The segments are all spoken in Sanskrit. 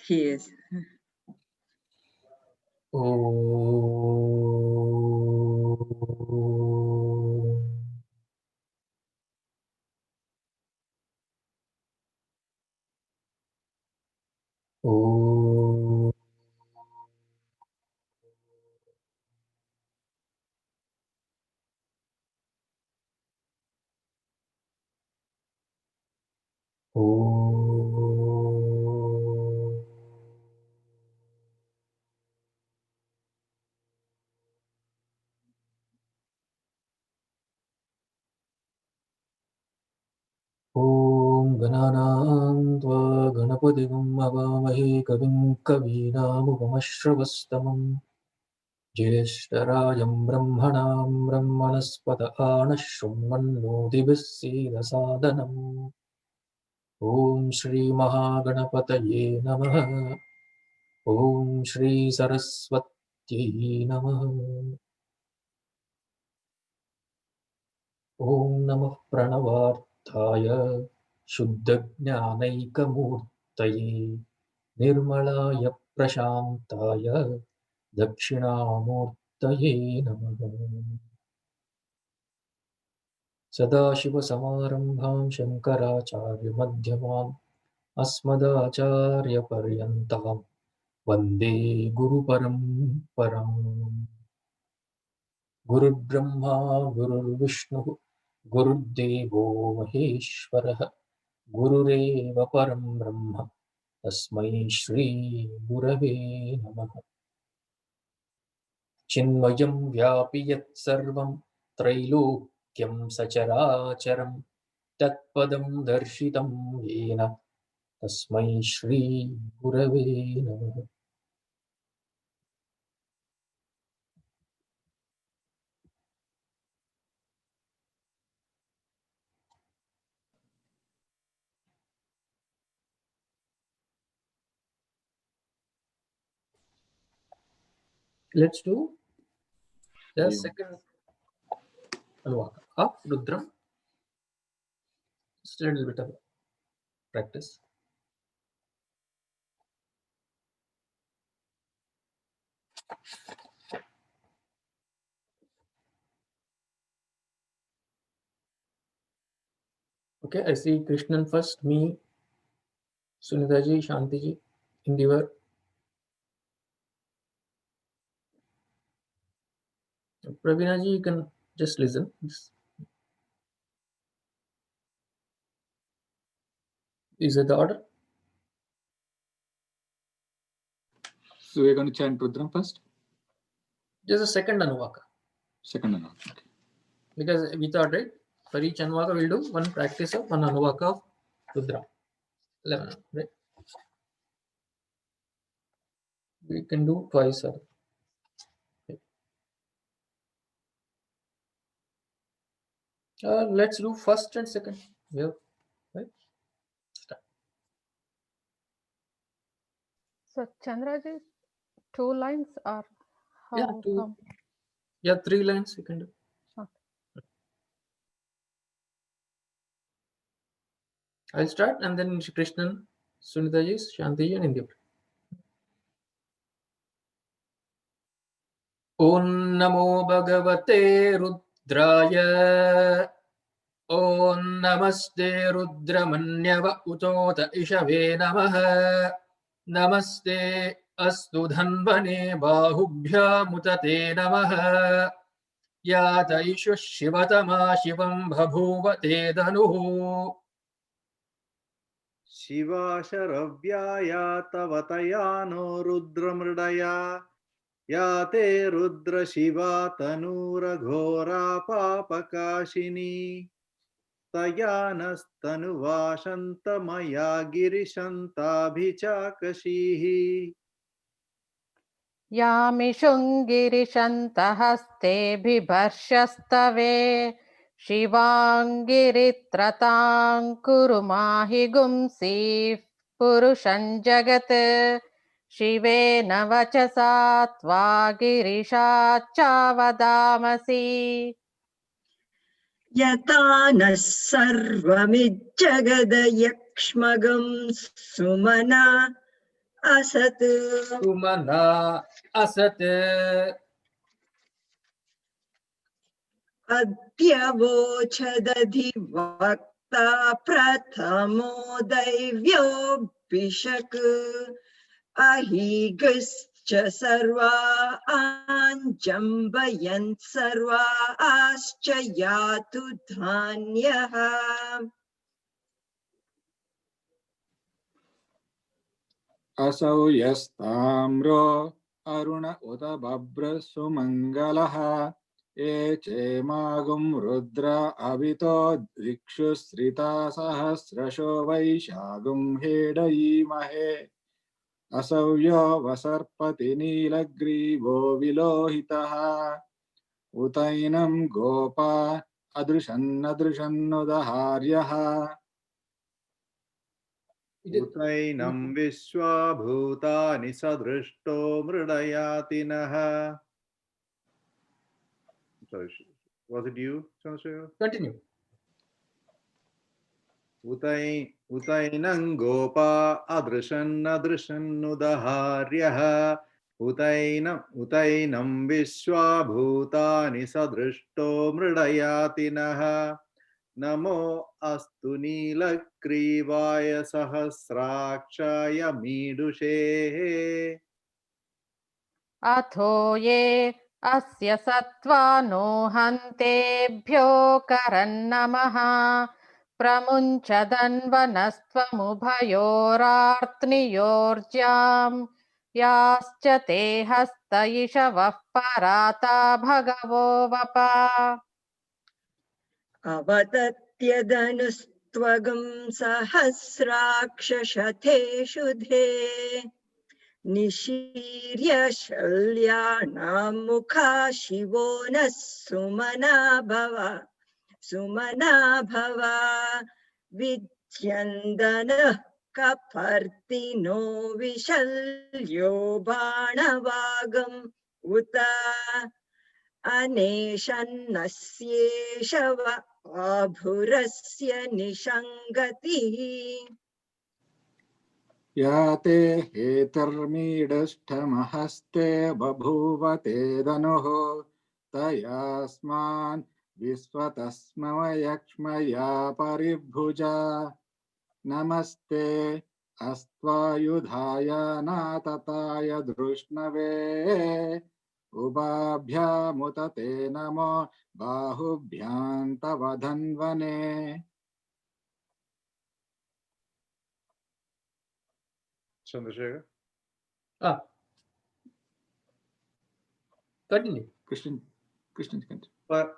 He is. ॐ गणानां त्वा गणपतिं हवामहे कविं कवीनामुपमश्रवस्तमम् ज्येष्ठराजं ब्रह्मणां ब्रह्मणस्पत आनशृण्वन्नोतिभिः सीदसादनम् ॐ श्रीमहागणपतये नमः। ॐ श्री सरस्वत्यै नमः। ॐ नमः प्रणवार्थाय शुद्धज्ञानैकमूर्तये निर्मलाय प्रशान्ताय दक्षिणामूर्तये नमः। सदाशिवसमारम्भां शङ्कराचार्यमध्यमाम् अस्मदाचार्यपर्यन्तां वन्दे गुरुपरम्पराम्। गुरुर्ब्रह्मा गुरुर्विष्णुः गुरुर्देवो महेश्वरः गुरुरेव परं ब्रह्म तस्मै श्री गुरवे नमः। चिन्मयं व्यापि यत्सर्वं त्रैलोक्यं सचराचरं तत्पदं दर्शितं येन तस्मै श्री गुरवे नमः। Let's do the second Anuvaka of Rudram. Just a little bit of practice. Okay, I see Krishnan first, me, Sunitaji, Shantiji, Indivar. Pravinaji, you can just listen. Is it the order? So we're going to chant Rudram first? Just a second Anuvaka. Second Anuvaka, okay. Because we thought, right, for each Anuvaka we'll do one practice of one Anuvaka of Rudram. 11, right? We can do twice. Okay. Let's do first and second. Yeah, right? Start. So Chandraji, 2 lines or how? Yeah, 2. Yeah, 3 lines you can do. Okay. I'll start and then Krishnan, Sunitaji, Shantiji and Indivar. Om Namo Bhagavate Rudraya. Om Namaste Rudramanyava Utota Ishave Namaha. Namaste Astu Dhanvane Bahubhya Mutate Namaha. Yata Ishu Shivatama Shivam Bhabhuvate Danuhu. शिवाशरव्याया तवतया नो रुद्रमृडया या ते रुद्र शिवा तनूरघोरा पापकाशिनी तया नस्तनुवाशन्तमया गिरिशन्ताभिचाकशीः यामिषुङ्गिरिशन्तहस्ते बिभर्षस्तवे शिवाङ्गिरित्रतां कुरु माहि गुंसीः पुरुषं जगत् शिवेन वचसा त्वा गिरिशाच्चावदामसि यथा नः सर्वमिज्जगदयक्ष्मगं सुमना असत् सुमना असत् अद्यवोचदधिवक्ता प्रथमो दैव्योऽभिषक् अहीगश्च सर्वा आञ्जम्बयन् सर्वा आश्च यातु धान्यः असौ यस्ताम्रो अरुण उत बभ्र सुमङ्गलः ये चेमागुं रुद्र अवितो दिक्षुश्रिता सहस्रशो वैशागुं हेडयीमहे असौ यो वसर्पति नीलग्रीवो विलोहितः उतैनं गोपा अदृशन्नदृशन्नुदहार्यः उतैनं विश्वा भूतानि सदृष्टो मृडयाति नः. Sorry, was it you, Chandrasekhar? Continue उतैनं गोपा अदृशन्नदृशन्नुदहार्यः उतैनं विश्वा भूतानि सदृष्टो मृडयाति नः. नमो अस्तु नीलग्रीवाय सहस्राक्षाय मीडुषे. अथो ये अस्य सत्त्वानो हन्तेभ्यो करन्नमः प्रमुञ्चदन्वनस्त्वमुभयोरार्त्नियोर्ज्यां याश्च ते हस्त इषवः पराता भगवो वप अवतत्यदनुस्त्वगं सहस्राक्षशतेषु धे निशीर्य शल्यानां मुखा शिवो नः सुमना भव विद्यन्दनः कपर्तिनो विशल्यो बाणवागम् उत अनेशन्नस्येषव आभुरस्य निषङ्गतिः या ते हेतर्मीडष्टमहस्ते बभूव ते धनुः तयास्मान् विश्वतस्मयक्ष्मया परिभुजा नमस्ते अस्त्वायुधाय नातताय धृष्णवे उभाभ्यामुत ते नमो बाहुभ्यां तव धन्वने Chandrasekhar. कंटिन्यू कृष्ण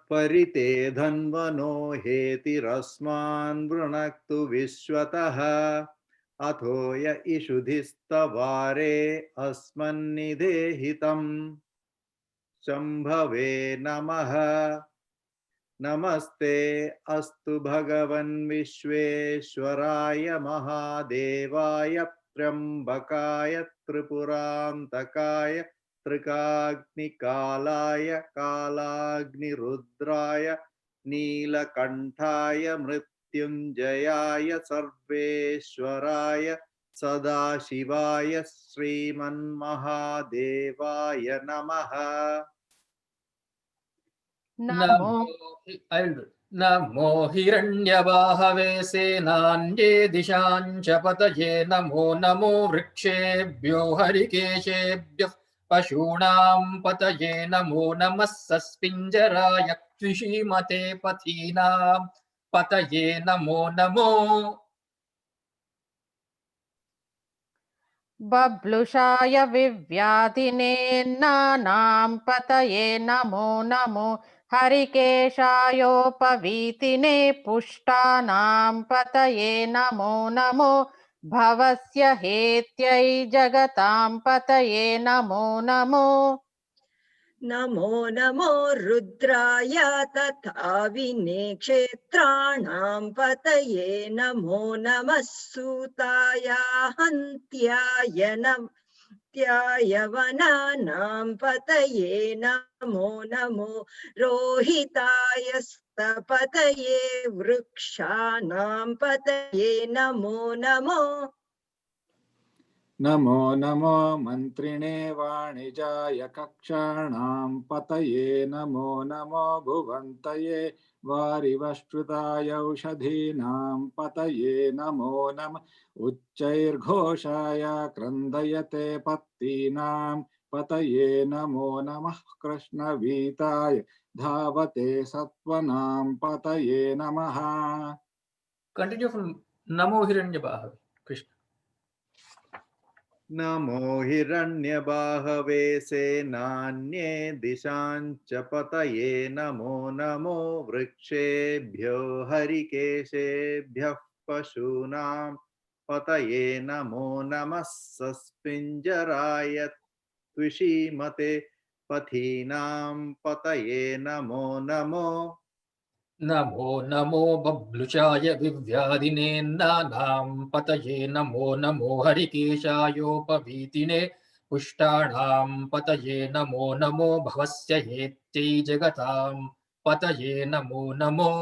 परिते धन्वनो हेतिरस्मान् वृणक्तु विश्वतः अथो य इषुधिस्तवारे अस्मन्निधेहितम् शम्भवे नमः. नमस्ते अस्तु भगवन् विश्वेश्वराय महादेवाय त्र्यम्बकाय त्रिपुरान्तकाय त्रिकाग्निकालाय कालाग्निरुद्राय नीलकण्ठाय मृत्युञ्जयाय सर्वेश्वराय सदाशिवाय श्रीमन्महादेवाय नमः. नमो हिरण्यबाहवे सेनान्ये दिशाञ्च पतये नमो नमो वृक्षेभ्यो हरिकेशेभ्यः पशूनां पतये नमो नमः सस्पिञ्जराय द्विषीमते पथीनां पतये नमो नमो बब्लुषाय विव्याधिनेन्नानां पतये नमो नमो हरिकेशायोपवीतिने पुष्टानां पतये नमो नमो भवस्य हेत्यै जगतां पतये नमो नमो नमो नमो रुद्राय तथा विनेक्षेत्राणां पतये नमो नमः सूताय हन्त्याय वनानां पतये नमो नमो रोहिताय स्तपतये वृक्षाणां पतये नमो नमो नमो नमो मन्त्रिणे वाणिजाय कक्षाणां पतये नमो नमो भुवन्तये वारिवष्टृताय औषधीनां पतये नमो नमः उच्चैर्घोषाय क्रन्दयते पत्तीनां पतये नमो नमः कृष्णवीताय धावते सत्त्वनां पतये नमः। Continue from Namo Hiranyabahave. Krishna. नमो हिरण्यबाहवे सेनान्ये दिशाञ्च पतये नमो नमो वृक्षेभ्यो हरिकेशेभ्यः पशूनां पतये नमो नमः सस्पिञ्जराय त्विषीमते पथीनां पतये नमो नमो नमो नमो बब्लुचाय विव्याधिनेन्दानां पतये नमो नमो हरिकेशायोपवीतिने पुष्टाणां पतये नमो नमो भवस्य हेत्यै जगतां पतये नमो नमो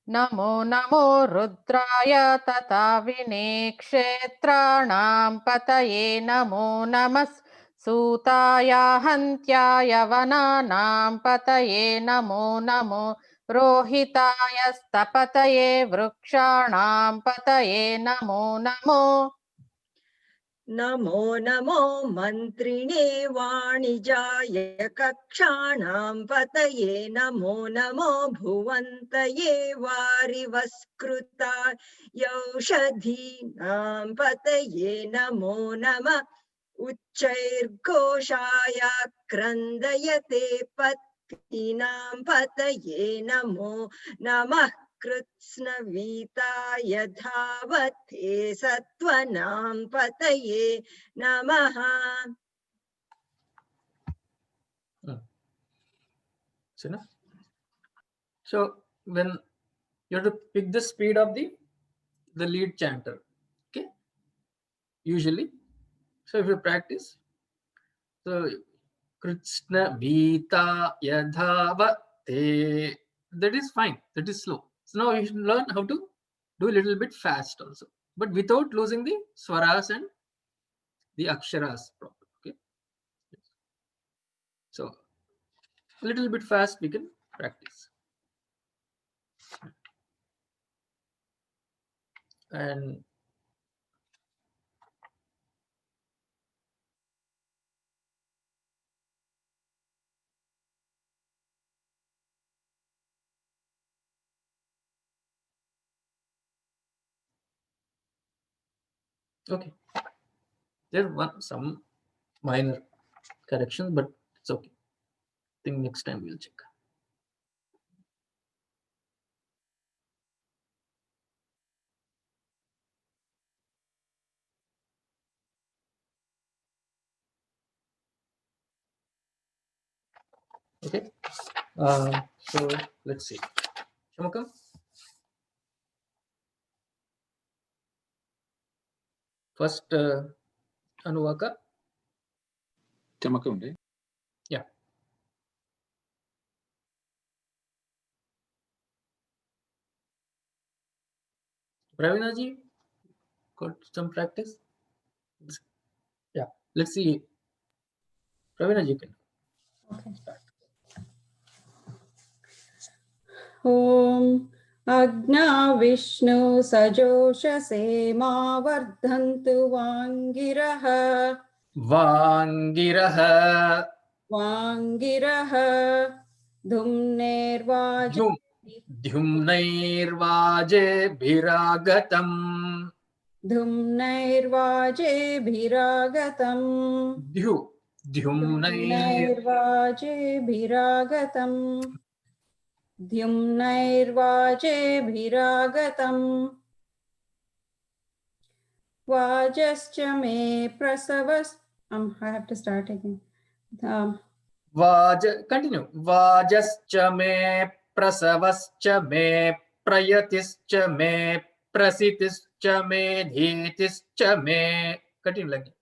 नमो नमो रुद्राय तथा विनेक्षेत्राणां पतये नमो नमः सूताय हन्त्याय वनानां पतये नमो नमो रोहिताय स्तपतये वृक्षाणां पतये नमो नमो नमो नमो मन्त्रिणे वाणिजाय कक्षाणां पतये नमो नमो भुवन्तये वारिवस्कृताय औषधीनां पतये नमो नमः उच्चैर्घोषाय क्रन्दयते पत्नीनां पतये नमो नमः कृत्स्नवीताय धावते सत्त्वनां पतये नमः। So when you have to pick the speed of the lead chanter, okay, usually. So if you practice, so Krishna Vita Yadhavate, that is fine, that is slow. So now you should learn how to do a little bit fast also, but without losing the swaras and the aksharas proper. Okay, so a little bit fast we can practice. And okay, there are some minor corrections, but it's okay. I think next time we'll check. Okay, so let's see. Shamakam? First Anuvaka. Chamakunde. Yeah. Pravina ji, got some practice? Yeah, let's see. Pravina ji can. Okay. Om Agna Vishnu Sajoshase Ma Vardhantu Vangiraha Vangiraha. Vangiraha Dhumnervaj Dhumnairvaje bhiragatam. Dhumnairvaje Bhiragatam Dhumnairvaje Bhiragatam Dhumnairvaje Bhiragatam Vajascha me prasavas. I have to start again. Continue. Vajascha me prasavascha me prayatischa me prasitischa me dhitischa me. Continue like that.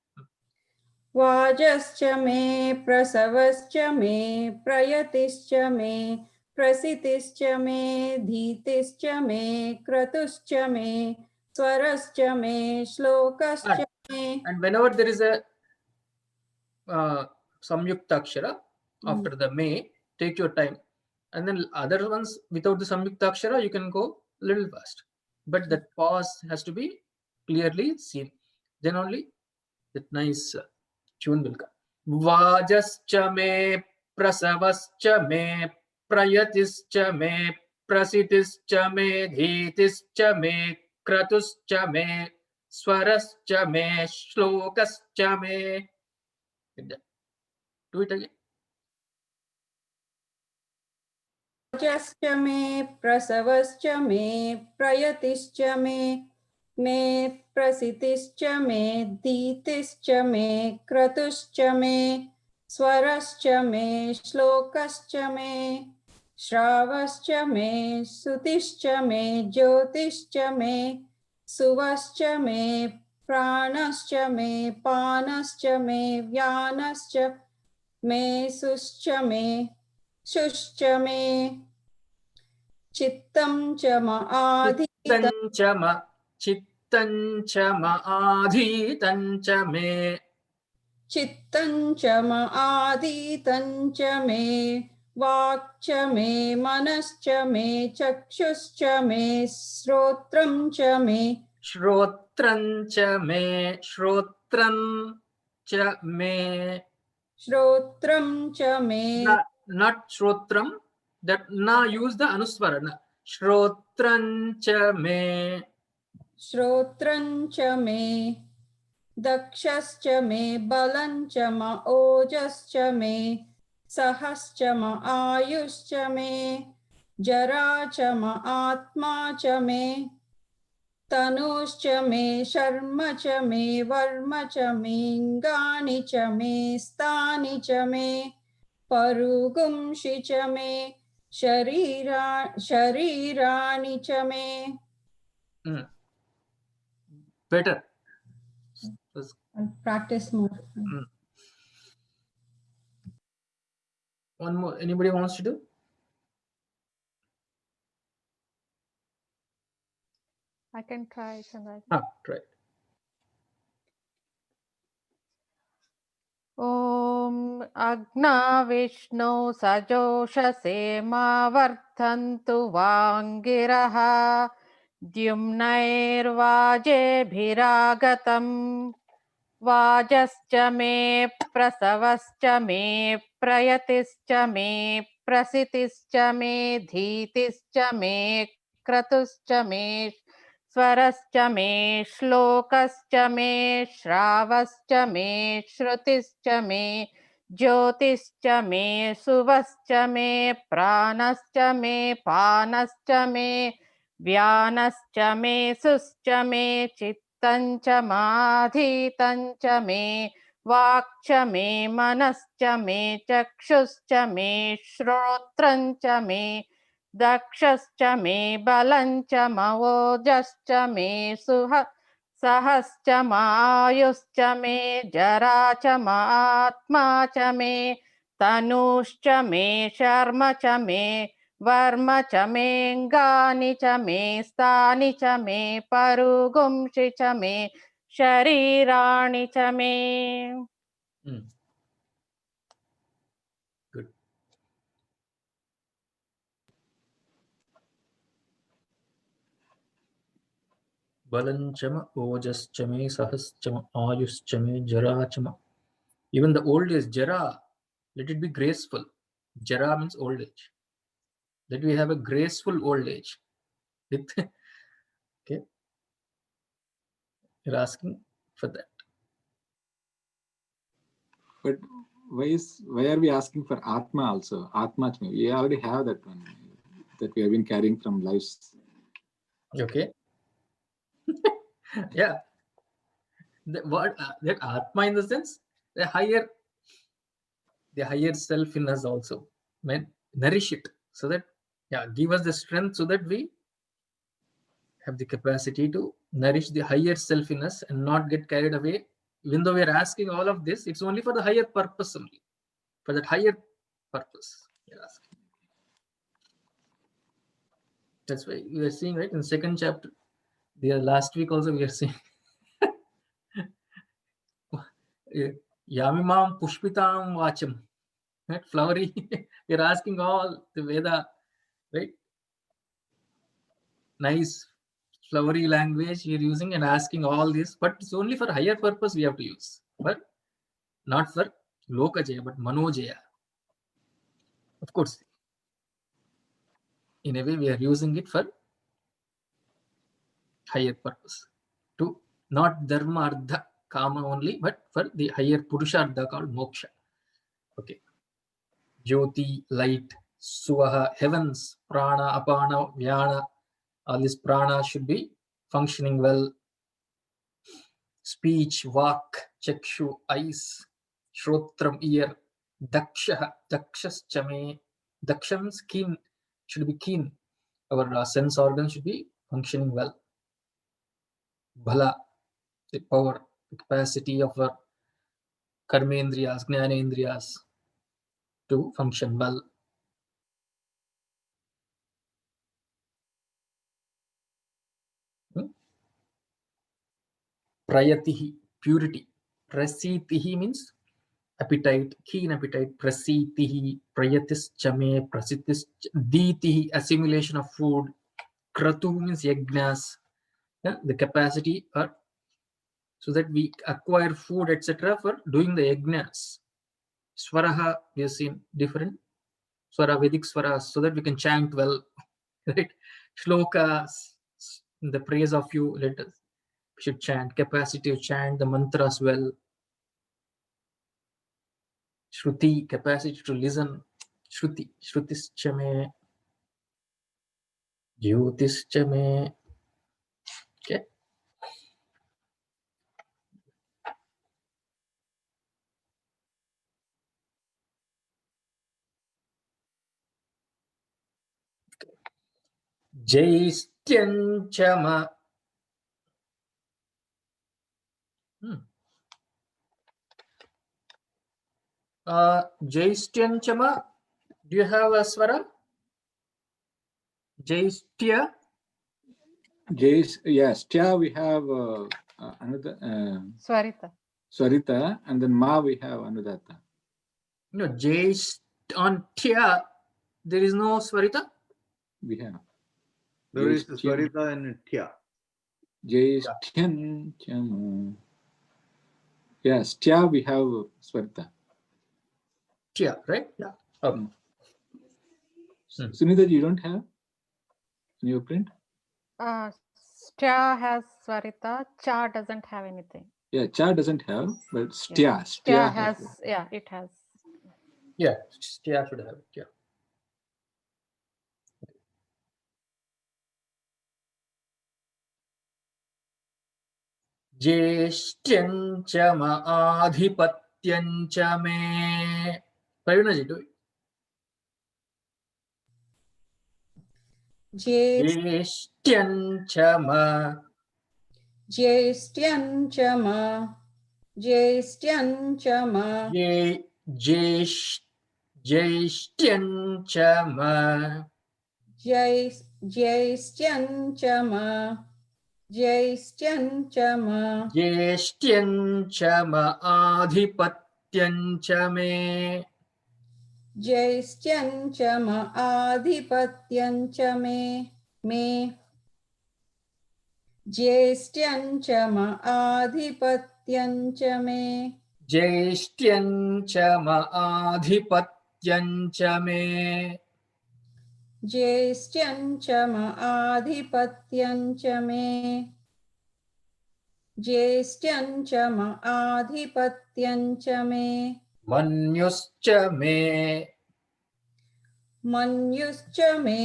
Vajascha me prasavascha me prayatischa me prasitischa me dhitischa me kratuscha me Swarascha me, Shlokascha me. And whenever there is a samyukta akshara after the me, take your time. And then other ones without the samyukta akshara, you can go a little fast. But that pause has to be clearly seen. Then only that nice tune will come. Vajascha me, prasavascha me, prayatischa me, prasitischa me, dhitischa me, kratuscha me, swarascha me, shlokascha me. Like that. Do it again. Vajascha me, prasavascha me, prayatischa me, prasitischa me, dhitischa me, kratuscha me, swarascha me, shlokascha me, shravascha me, sutischa me, jyotischa me, suvascha me, pranascha me, panascha me, vyanascha me, suscha me, शुश्च मे चित्तं च मआधीतं चित्तं च आधीतं च मे चित्तं च मआधीतं च मे वाक् च मे मनश्च मे चक्षुश्च मे श्रोत्रं च मे श्रोत्रं च मे श्रोत्रं च मे श्रोत्रं च मे not shrotram, that na use the anuswara na. Shrotram cha me, श्रोत्रं च मे दक्षश्च मे बलं च म ओजश्च मे सहश्च म आयुश्च मे जरा च म आत्मा च मे तनुश्च मे शर्म च मे वर्म च मेऽङ्गानि च मे स्थानि च मे परुगुंषि च मे शरीराणि च मे. better. I'll practice more. One more. Anybody wants to do? I can try, Chandra. Try. ॐ अग्ना विष्णु सजोषसे मा वर्धन्तु वाङ्गिरः द्युम्नैर्वाजेभिरागतम् वाजश्च मे प्रसवश्च मे प्रयतिश्च मे प्रसितिश्च मे धीतिश्च मे क्रतुश्च मे स्वरश्च मे श्लोकश्च मे श्रावश्च मे श्रुतिश्च मे ज्योतिश्च मे सुवश्च मे प्राणश्च मे पानश्च मे व्यानश्च मे सुश्च मे चित्तं च माधीतं च मे वाक् च मे मनश्च मे चक्षुश्च मे श्रोत्रं च मे दक्षश्च मे बलं च मवोजश्च मे सहश्च मायुश्च मे जरा च मात्मा च मे तनुश्च मे शर्म च मे वर्म च मेऽङ्गानि च मे स्थानि च मे परुगुंषि च मे शरीराणि च मे. Good. Balanchama, Ojaschame, Sahaschama, Ayuschame, Jarachama. Even the old age, Jara, let it be graceful. Jara means old age. Let we have a graceful old age. Okay. You're asking for that. But why are we asking for Atma also? Atma, we already have that one that we have been carrying from lives. Okay. Yeah. What that Atma in the sense the higher self in us also. Nourish it so that give us the strength so that we have the capacity to nourish the higher self in us and not get carried away. Even though we are asking all of this, it's only for the higher purpose only. For that higher purpose, you're asking. That's why we are seeing, right, in second chapter, The last week also we are seeing Yamimam Pushpitam Vacham, right? Flowery. You're asking all the Veda, right? Nice flowery language you're using and asking all this, but it's only for higher purpose we have to use, but not for Lokajaya, but Manojaya. Of course, in a way we are using it for higher purpose, to not dharma ardha kama only, but for the higher purushartha called moksha. Okay. Jyoti, light, suvaha, heavens, prana, apana, vyana, all this prana should be functioning well. Speech, vak, chakshu, eyes, shrotram, ear, daksha, dakshas-chame, dakshams, keen, should be keen. Our sense organs should be functioning well. Bhala, the power, the capacity of our karmendriyas, jnanendriyas to function well. Prayatihi, purity. Prasitihi means appetite, keen appetite. Prasitihi, prayatis-chame, prasitis, ditihi, assimilation of food. Kratu means yajnas, the capacity or so that we acquire food, etc. for doing the yajnas. Swaraha, we have seen different swara, Vedic swaras, so that we can chant well, right? Shlokas, in the praise of you, let us should chant, capacity to chant the mantras well. Shruti, capacity to listen. Shruti, Shrutis-chame, Jyotis-chame. Okay. Jaistyanchama. Jaistyanchama, do you have a swara? Jaistya? Yes, Tya we have another Swarita. Swarita, and then Ma we have Anudatta. No, Jaist on Tya, there is no swarita? We have. There is Jaistyan. Swarita and Tya. Jaistyanchama. Yes, Tya we have Swarita. Tya, right? Yeah. Okay. Sunita, you don't have in your print? Stya has Swarita. Cha doesn't have anything. Yeah, Cha doesn't have, but Stya. Stya has, yeah, it has. Yeah, Tya should have it. Yeah. Jaistyanchama adhipatyanchame. Pravinaji, do it. Jaistyanchama. Jaistyanchama. Jaistyanchama. Jaistyanchama. Jaistyanchama. Jaistyanchama. Jaistyanchama adhipatyanchame. Jaistyanchama adhipatyanchame. Me. Jaistyanchama adhipatyanchame. Jaistyanchama adhipatyanchame. Jaistyanchama adhipatyanchame. Jaistyanchama adhipatyanchame. Manyuschame. Manyuschame.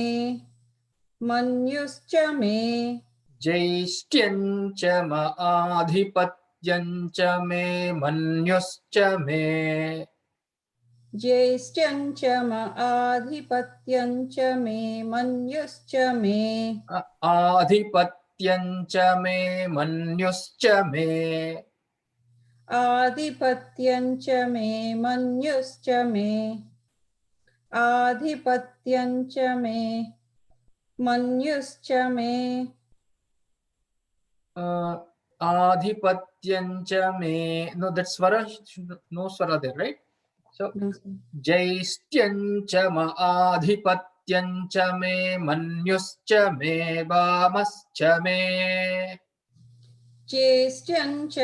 Manyuschame. Jaistyanchama adhipatyanchame. Manyuschame. Jaistyanchama adhipatyanchame. Manyuschame. Adhipatyanchame. Manyuschame. Adhipatyanchame. Manyuschame. Adhipatyanchame. Manyuschame. Adhipatyam cha me. No, that swara, no swara there, right? So, No, sir. Jaistyam cha ma adhipatyam cha me manyuscha me vamascha me. ज्येष्ठ्यं च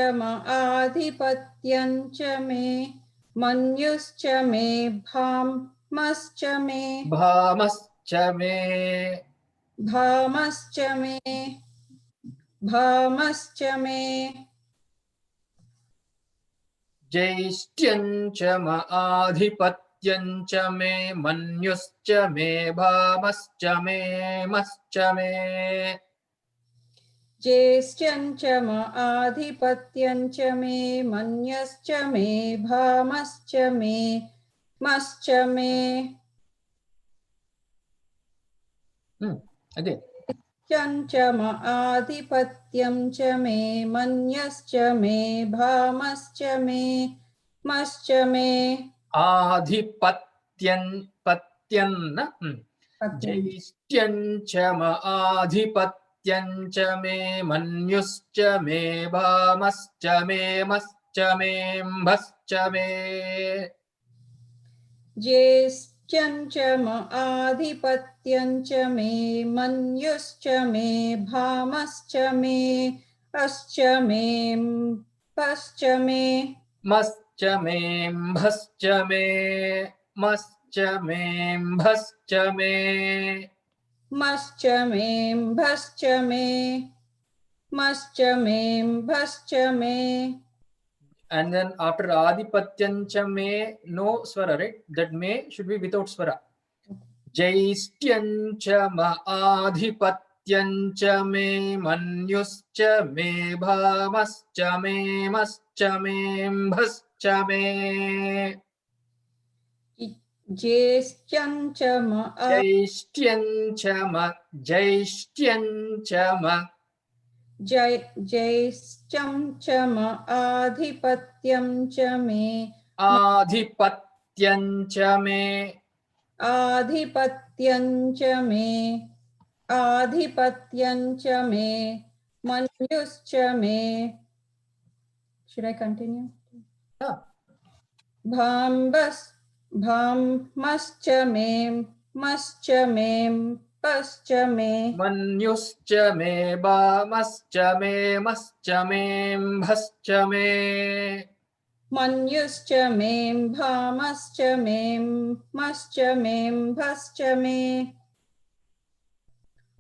आधिपत्यं च मे मन्युश्च मे भामश्च मे Bhamascha me. भामश्च मे भामश्च मे Jaistyam cha ma adhipatyam cha me manyuscha me bhamascha me mascha me. ज्येष्ठ्यं च आधिपत्यं च मे मन्यश्च मे भामश्च मे मश्च मे Again. च आधिपत्यं च मे मन्यश्च मे भामश्च मे मश्च मे Adhipatyam patyam na. Jaistyam cha ma adhipatyam cha me manyuscha me bhamascha me mascha me bhascha me. ज्येष्ठ्यं च आधिपत्यं च मे मन्युश्च मे भामश्च मे अश्च मे पश्च मे Mascha me bhascha me mascha me bhascha me. मश्च may भश्च may मश्च may भश्च may And then after Adipatyam cha me, no swara, right? That me should be without swara. Jaistyam cha ma adhipatyam cha me manyuscha me bhamascha me mascha me bhascha me. ज्येष्ठ्यं च Jaistyam cha ma jaistyam cha ma ज्येष्ठ्यं च आधिपत्यं च मे adhipatyam cha me आधिपत्यं च मे आधिपत्यं च मे मन्युश्च मे should I continue भामश्च may मश्च may पश्च may manyuscha me bhamascha me mascha me bhascha me. मन्युश्च may भामश्च may मश्च may भश्च may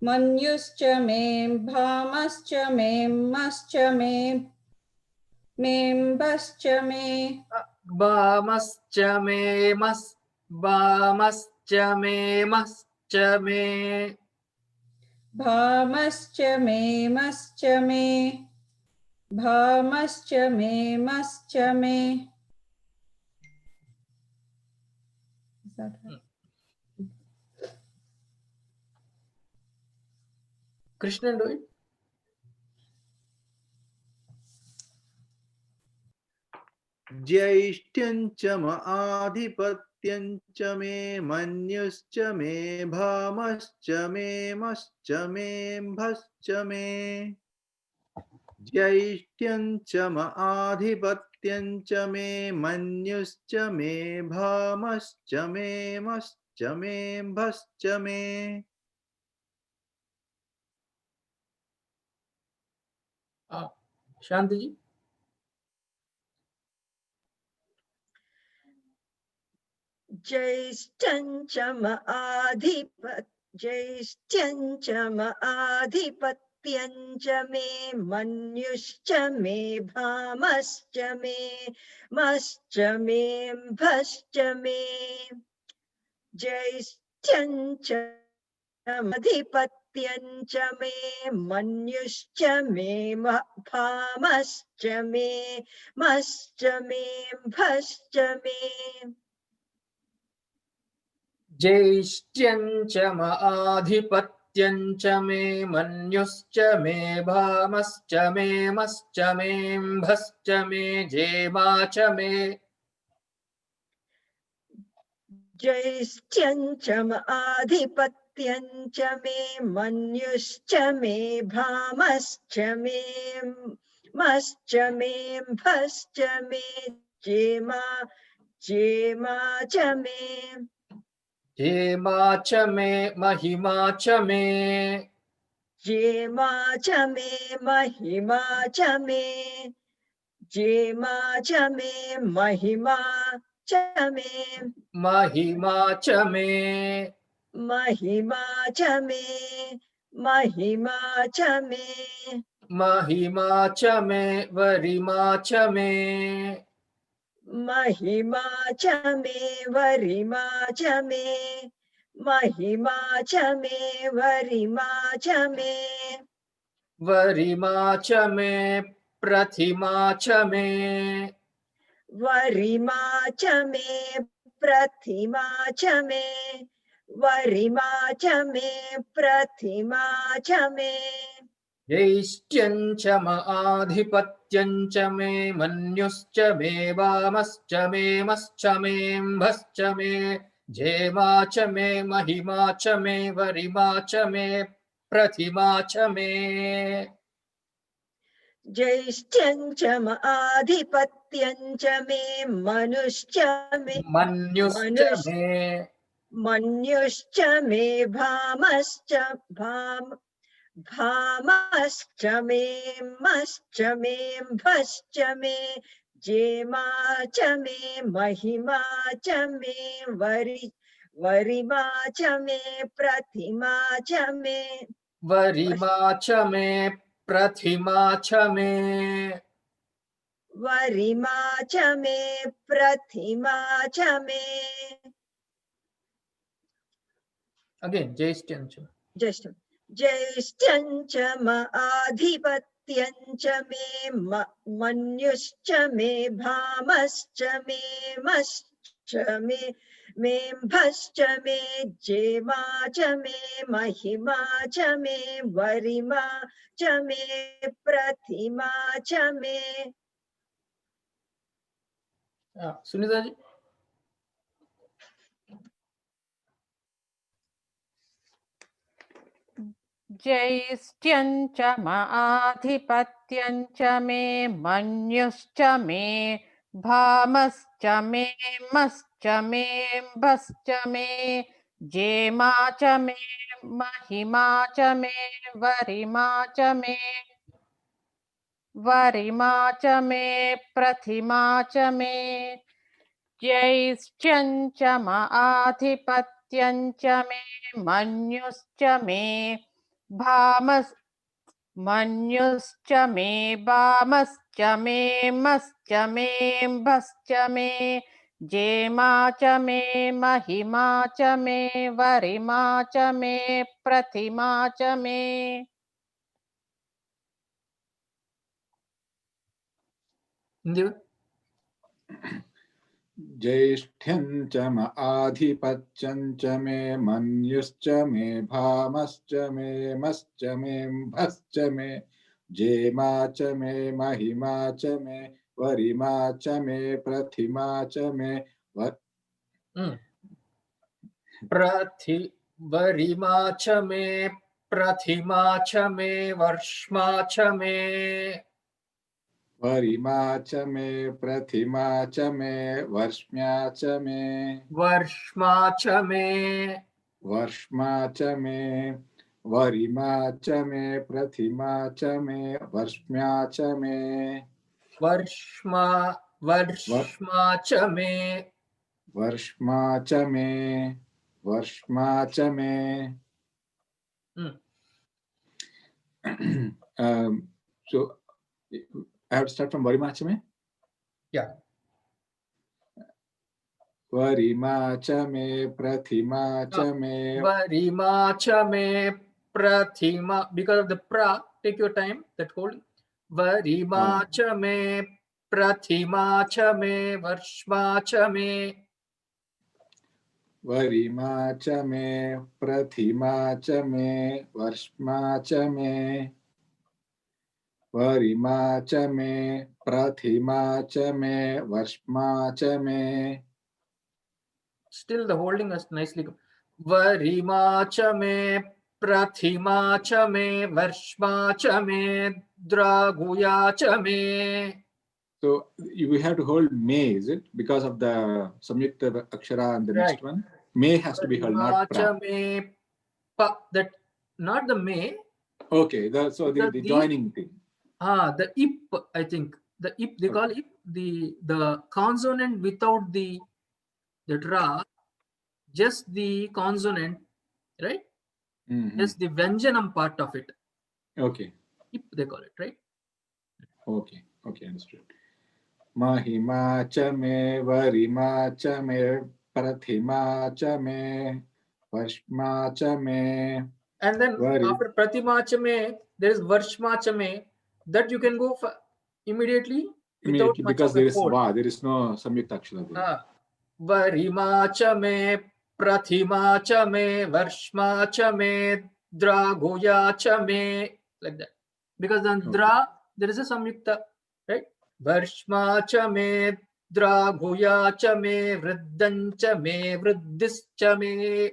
मन्युश्च may भामश्च may मश्च may भश्च may Bhamascha me bhamascha me mascha me. भामश्च may मश्च may भामश्च may मश्च may Is that right? Krishna, do it. ज्येष्ठ्यं च आधिपत्यं च मे मन्युश्च मे भामश्च मे मश्च मे भश्च मे ज्येष्ठ्यं च आधिपत्यं च मे मन्युश्च मे भामश्च मे मश्च मे भश्च मे Shanti ji. ज्येष्ठं च आधिपत्यं च मे मन्युश्च मे भामश्च मे मश्च मे भश्च मे ज्येष्ठं च आधिपत्यं च मे मन्युश्च मे भामश्च मे मश्च मे भश्च मे Jaistyam cha ma adhipatyam cha me manyuscha me bhamascha me mascha me bhascha me jema cha me. ज्येष्ठ्यं च आधिपत्यं आधिपत्यञ्च मे मन्युश्च मे भामश्च मे मश्च मे भश्च मे जेमा च मे जेमा च मे महिमा च मे जेमा च मे महिमा च मे जेमा च मे महिमा च मे महिमा च मे महिमा च मे महिमा च मे महिमा च मे वरिमा च मे महिमा च मे वरिमा च मे महिमा च मे वरिमा च मे वरिमा च मे प्रतिमा च मे वरिमा च मे प्रतिमा च मे वरिमा च मे प्रतिमा च मे जैष्ट्यं च म आधिपत्यं च मे मन्युश्च मे वामश्च मे मश्च मेऽम्भश्च मे जेमा च मे महिमा च मे वरिमा च मे प्रतिमा च मे ज्येष्ठ्यं च आधिपत्यं च मे मनुश्च मे मन्युश्च मनुष् मे मन्युश्च मे भामश्च भामश्च मे मश्च मे भश्च मे जेमा च मे महिमा च मे वरिमा च मे प्रतिमा च मे वरिमा च मे प्रतिमा च मे वरिमा च मे प्रतिमा च मे अगेन जैष्ट्यं च ज्येष्ठ्यं च आधिपत्यं च मे मन्युश्च मे भामश्च मे मश्च मे मेऽम्भश्च मे जेमा च मे महिमा च मे वरिमा च मे प्रतिमा च मे सुनीता जी ज्येष्ठ्यं च म आधिपत्यं च मे मन्युश्च मे भामश्च मे मश्च मेऽम्भश्च मे जेमा च मे महिमा च मे वरिमा च मे प्रतिमा च मे ज्येष्ठ्यं च म आधिपत्यं च मे मन्युश्च मे मन्युश्च मे वामश्च मे मश्च मेऽम्भश्च मे जेमा च मे महिमा च मे वरिमा च मे प्रतिमा च मे ज्येष्ठ्यं च म आधिपत्यं च मे मन्युश्च मे भामश्च मे मश्च मेऽम्भश्च मे जेमा च मे महिमा च मे वरिमा च मे प्रतिमा च मे वरिमा च मे प्रतिमा च मे वर्ष्मा च मे वरिमा च मे प्रतिमा च मे वर्ष्म्या च मे वर्ष्मा च मे वर्ष्मा च मे वरिमा च मे प्रतिमा च मे वर्ष्म्या च मे वर्ष्मा च मे वर्ष्मा च मे वर्ष्मा च मे so I have to start from Varima च मे yeah वरिमा च मे प्रतिमा च मे वरिमा च मे प्रतिमा because of the pra take your time that hold वरिमा च मे प्रतिमा च मे वर्ष्मा च मे वरिमा च मे प्रतिमा च मे वर्ष्मा च मे वरिमा च मे प्रतिमा च मे वर्ष्मा च मे still the holding is nicely Varima cha me, Prathima cha me, Varshma cha me, Draguya cha me. So we have to hold may, is it? Because of the Samyukta Akshara and the Right. next one. May has to be held, not Varima cha pra. me, pa, that not the me. Okay, so the The joining thing. The ip, I think. The ip, they call it the consonant without the dra, just the consonant, right? Mhm. Just the Vyanjanam part of it. Okay. Ip, they call it, right? Okay. Okay, understood. Mahima cha me, Varima cha me, Prathima cha me, Vashma cha me. And then Vari. after Pratima cha me, there is Varshma cha me. That you can go for immediately without Immediately, much because of a there is hold. va, there is no Samyukta Akshara there. Varima cha me, Prathima cha me, Varshma cha me, Draguya cha me, like that. Because then Dra, there is a Samyukta, right? Varshma cha me, Draguya cha me, Vriddan cha me, Vriddis cha me.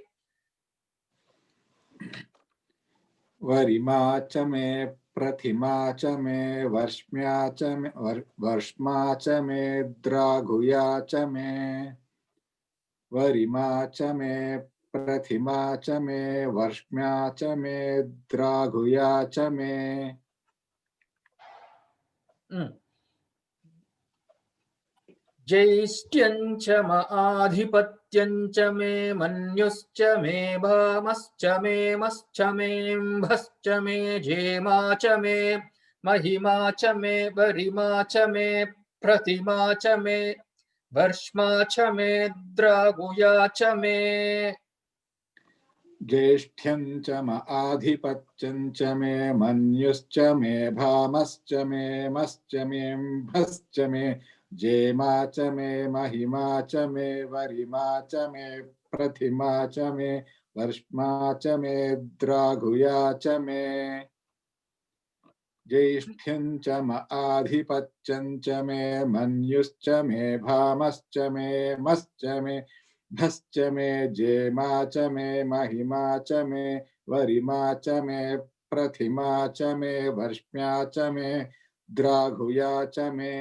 Varima cha me, Prathima cha me, Varshma cha me, Varshma cha me, Draguya cha me. Varima cha me, Prathima cha me, Varshma cha me, Draguya cha me. Jaistyam cha ma adhipatyam cha me, manyuscha me, bhamascha me, mascha me, bhascha me, jema cha me, mahima cha me, varima cha me, pratima cha me, varshma cha me, draguya cha me. ज्येष्ठ्यं च म आधिपत्यं च मे मन्युश्च मे भामश्च मे मश्च मे भश्च मे जेमा च मे महिमा च मे वरिमा च मे प्रथिमा च मे वर्ष्मा च मे द्राघुया च मे ज्येष्ठ्यं च म आधिपत्यं च मे मन्युश्च मे भामश्च मे मश्च मे भश्च मे जेमा च मे महिमा च मे वरिमा च मे प्रथिमा च मे वर्ष्म्या च मे द्राघुया च मे.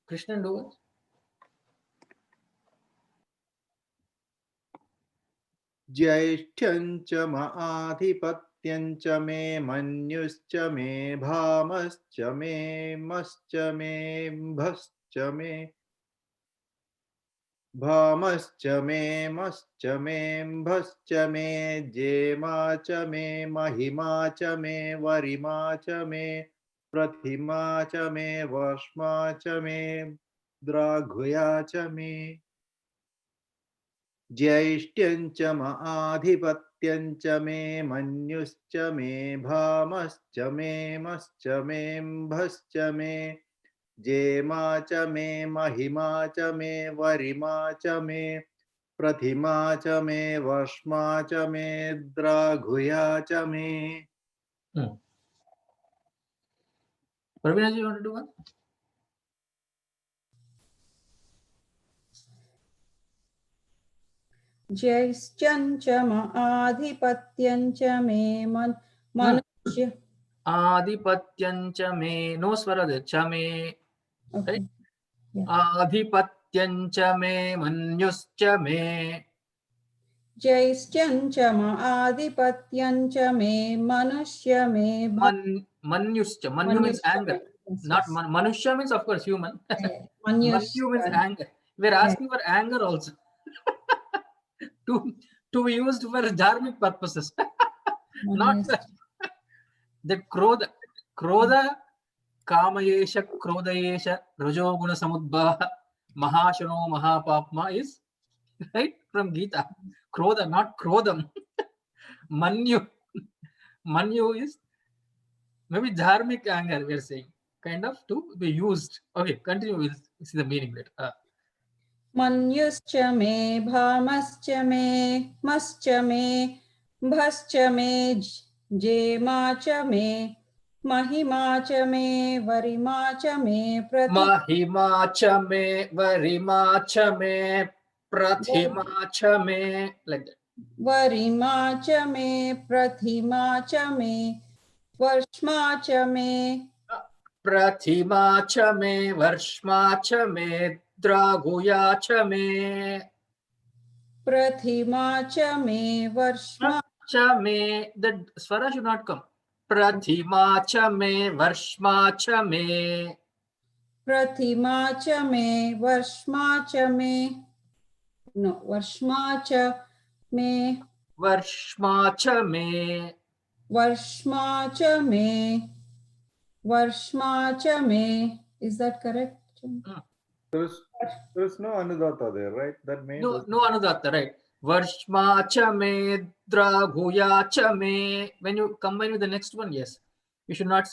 Krishnan, do it. ज्येष्ठ्यं च म आधिपत्यं च मे मन्युश्च मे भामश्च मे मश्च मे भश्च मे भामश्च मे मश्च मे भश्च मे जेमा च मे महिमा च मे वरिमा च मे प्रतिमा च मे वर्ष्मा च मे द्राघुया च मे ज्येष्ठ्यं च म आधिपत्यं च मे मन्युश्च मे भामश्च मे मश्च मे भश्च मे जेमा च मे महिमा च मे वरिमा च मे प्रतिमा च मे वर्ष्मा च मे द्राघुया च मे. Pravina ji, you want to do one? ज्यैश्चं च म आधिपत्यं च मे मनुष्य. Adhipatyam cha me, no swara there, cha me, Okay. right? Yeah. Adhipatyam cha me, manyuscha me. ज्यैश्चं च म आधिपत्यं च मे मनुष्य मे Manyuscha. Manyu means मनुष्य मे. anger. Yes, Not yes. Manusha means, of course, human. Yeah, Manyu means मनुष्य. anger. We're Yeah. asking for anger also. to be used for dharmic purposes. Not that Krodha, Kamayesha, Krodayesha, Rajoguna Samudbha, Mahashano, Mahapapma is right from Gita. Krodha, not Krodham. Manyu. Manyu is maybe dharmic anger, we're saying. Kind of to be used. Okay, continue. We'll see the meaning later. मन्युश्च मे भामश्च मे मश्च मे भश्च मे जेमा च मे महिमा च मे वरिमा च मे महिमा च मे वरिमा च मे प्रतिमा च मे, like that. वरिमा च मे प्रतिमा च मे वर्ष्मा च मे प्रतिमा च मे वर्ष्मा च मे द्रागुया च मे प्रतिमा च मे वर्ष्मा च मे, the swara should not come. प्रतिमा च मे वर्ष्मा च मे प्रतिमा च मे वर्ष्मा च मे नो वर्ष्मा च मे वर्ष्मा च मे वर्ष्मा च मे वर्ष्मा च मे. Is that correct? There is no anudatta there, right? That means no anudatta, right? Varshma cha me draguya cha me. When you combine with the next one, yes, you should not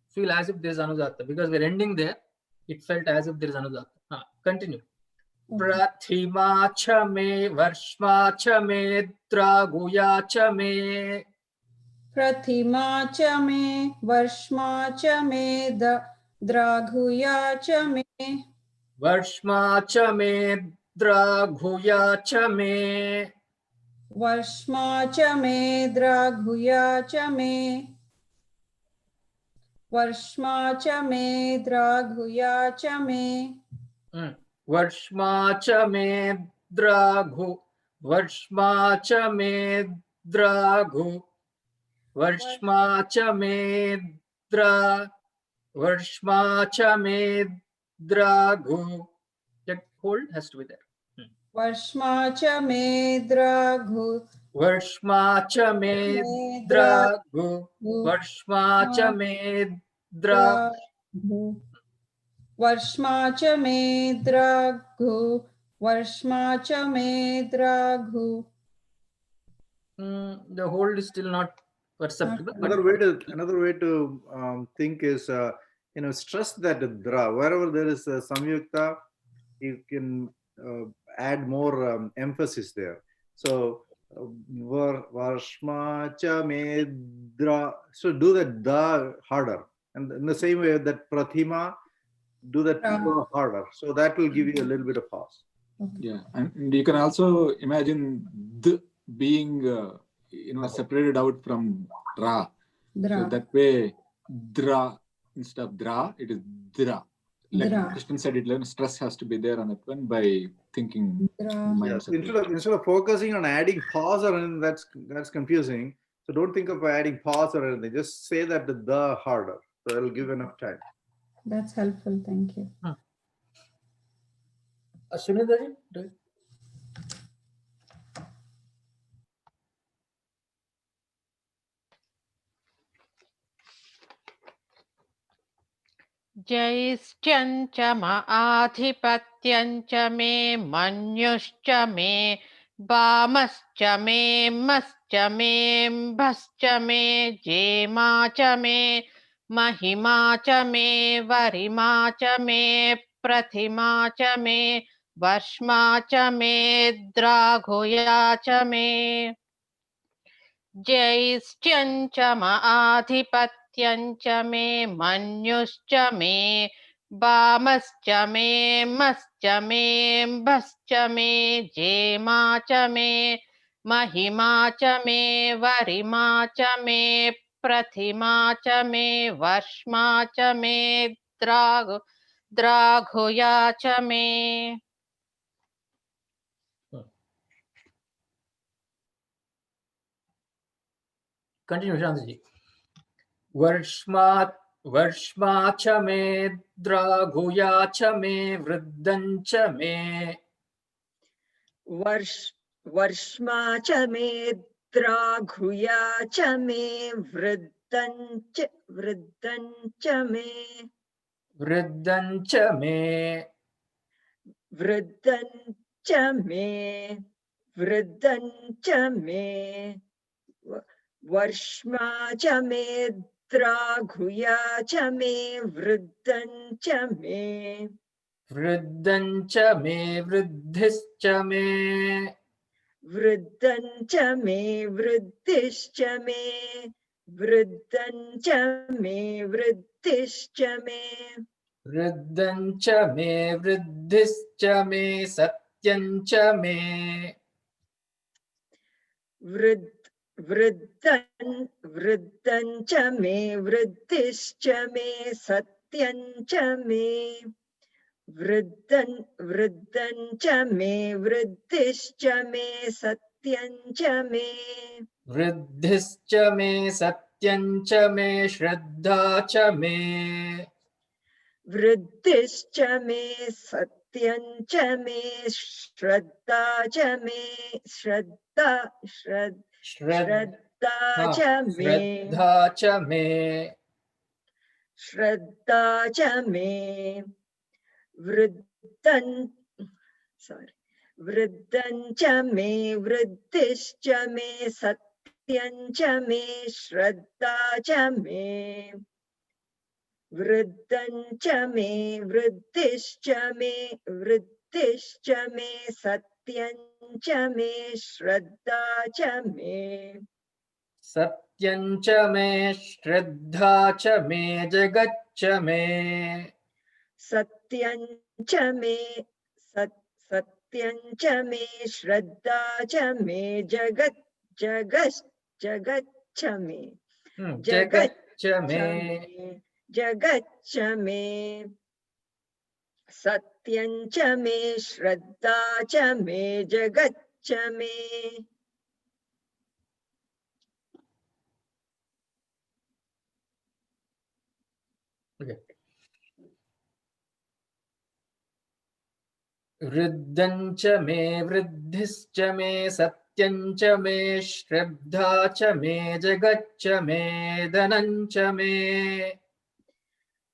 feel as if there is anudatta, because we're ending there. It felt as if there is anudatta. Continue. Prathima cha me varshma cha me draguya cha me. प्रतिमा च मे वर्ष्मा च मे द्राघुया च मे Varshma cha me draguya cha me. वर्ष्मा च मे द्राघुया च मे वर्ष्मा च मे द्राघुया च मे वर्ष्मा च मे द्राघु वर्ष्मा च मे द्राघु वर्ष्मा च मे द्रा वर्ष्मा च मे द्राघु. That hold has to be there. वर्ष्मा च मे द्राघु वर्ष्मा च मे द्राघु वर्ष्मा च मे द्राघु वर्ष्मा च मे द्राघु वर्ष्मा च मे द्राघु. The hold is still not perceptible. another way to think is stress that dra. Wherever there is a samyukta, you can add more emphasis there. So varshma cha me dra. So do that da harder, and in the same way that prathima, do that harder. So that will give you a little bit of pause. Yeah, and you can also imagine the being separated out from dra. So that way, dra instead of dra, it is dra. Like Krishnan said, stress has to be there on that one by thinking. Yes. Instead of focusing on adding pause or anything, that's confusing. So don't think of adding pause or anything. Just say that the harder. So it'll give enough time. That's helpful. Thank you. Sunita ji, do it. जैश्चञ्च म आधिपत्यञ्च मे मन्युश्च मे वामश्च मे मश्च मे भश्च मे जेमा च मे महिमा च मे वरिमा च मे प्रतिमा च मे वर्ष्मा च मे द्राघुया च मे जैश्चञ्च म आधिपत्यञ्च मे मन्युश्च मे वामश्च मे मश्च मे भश्च मे जेमा च मे महिमा च मे वरिमा च मे प्रतिमा च मे वर्ष्मा च मे द्राघुया च मे. Continue, Shanti ji. वर्ष्मा च मे द्राघुया च मे वृद्धं च मे वर्ष्मा च मे द्राघुया च मे वृद्धं च मे वृद्धं च मे वृद्धं च मे वृद्धं च मे वर्ष्मा च मे द्राघुया च मे वृद्धं च मे वृद्धं च मे वृद्धिश्च मे वृद्धं च मे वृद्धिश्च मे वृद्धं च मे वृद्धिश्च मे वृद्धं च मे वृद्धिश्च मे सत्यं च मे वृद्धं च मे वृद्धिश्च मे सत्यं च मे वृद्धं च मे वृद्धिश्च मे सत्यं च मे वृद्धिश्च मे सत्यं च मे श्रद्धा च मे वृद्धिश्च मे सत्यं च मे श्रद्धा च मे श्रद्धा हाँ, च मे श्रद्धा च मे श्रद्धा च मे वृद्धं च मे वृद्धिश्च मे सत्यं च मे श्रद्धा च मे वृद्धं च मे वृद्धिश्च मे सत्यं च मे श्रद्धा च मे सत्यं च मे श्रद्धा च मे जगच्च मे सत्यं च मे सत्यं च मे श्रद्धा च मे जगच्छ मे जगच्च मे जगच्छ मे सत्यं च मे श्रद्धा च मे जगच्छ मे वृद्धं च मे वृद्धिश्च मे सत्यं च मे श्रद्धा च मे जगच्च मे धनं च मे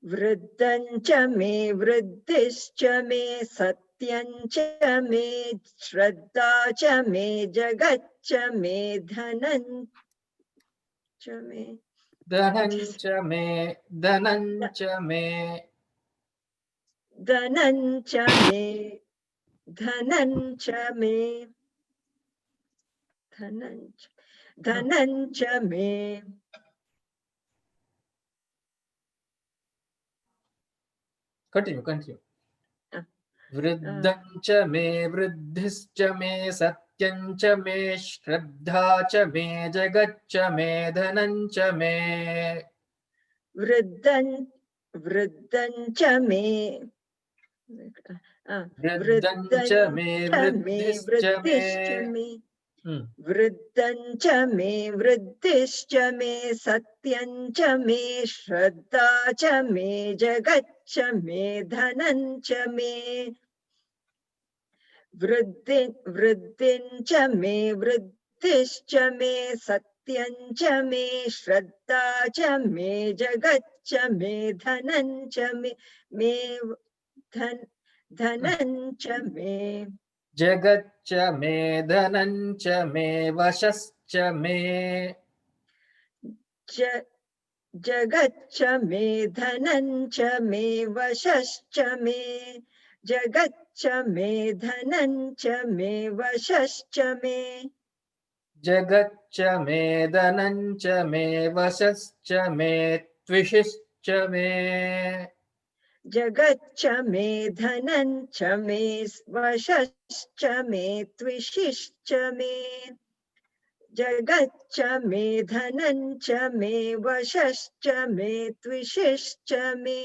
वृद्धं च मे वृद्धिश्च मे सत्यं च मे श्रद्धा च मे जगच्छ मे धनं च मे धनं च मे धनं च मे धनं च मे धनं च मे धनं च मे continue वृद्धं च मे वृद्धिश्च मे सत्यं च मे श्रद्धा च मे जगच्च मे धनं च मे वृद्धं च मे वृद्धं च मे वृद्धिश्च मे वृद्धं च मे वृद्धिश्च मे सत्यं च मे श्रद्धा च मे जगच्छ मे धनं च मे वृद्धिं च मे वृद्धिश्च मे सत्यं च मे श्रद्धा च मे जगच्छ मे धनं च मे धनं च मे जगच्च मे धनं च मे वशश्च मे जगच्छ मे धनं च मे वशश्च मे जगच्छ मे धनं च मे वशश्च मे जगच्च मे धनं च मे वशश्च मे त्विषिश्च मे जगच्छ मे धनं च मे वशश्च मे त्विषिश्च मे जगच्छ मे धनं च मे वशश्च मे त्विषिश्च मे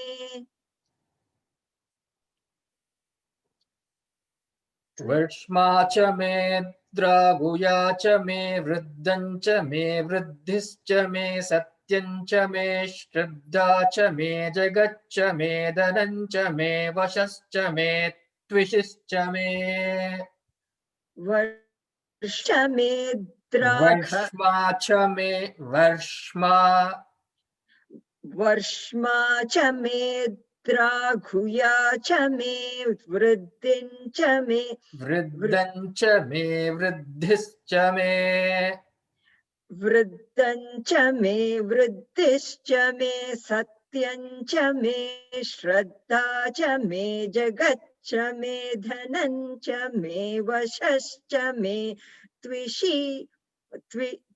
वर्ष्मा च मे द्रागुया च मे वृद्धं च मे वृद्धिश्च मे सत्यं च मे श्रद्धा च मे जगच्च मे धनं च मे वशश्च मे त्विषिश्च मे वर्ष्मा च मे वर्ष्मा च मे द्राघुया च मे वृद्धिं च मे वृद्धं च मे वृद्धिश्च मे वृद्धं च मे वृद्धिश्च मे सत्यं च मे श्रद्धा च मे जगच्छ मे धनं च मे वशश्च मे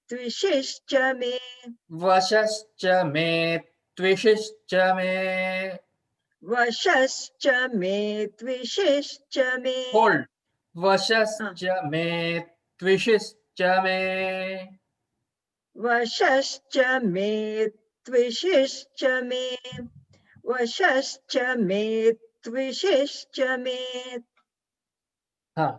त्विषिश्च मे वशश्च मे त्विषिश्च मे. वशश्च मे त्विषिश्च मे Hold. वशश्च मे त्विषिश्च मे. वशश्च मे त्विषिश्च मे वशश्च मे त्विषिश्च मे हाँ.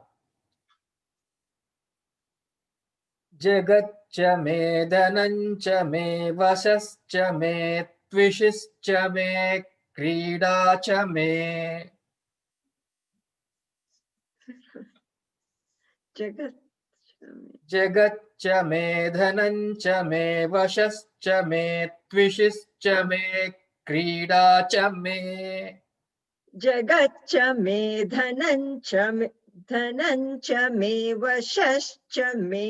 जगच्च मे धनञ्च मे वशश्च मे त्विषिश्च मे क्रीडा च मे. जगच्च मे धनञ्च मे वशश्च मे त्विषिश्च मे क्रीडा च मे. जगच्च मे धनञ्च मे वशश्च मे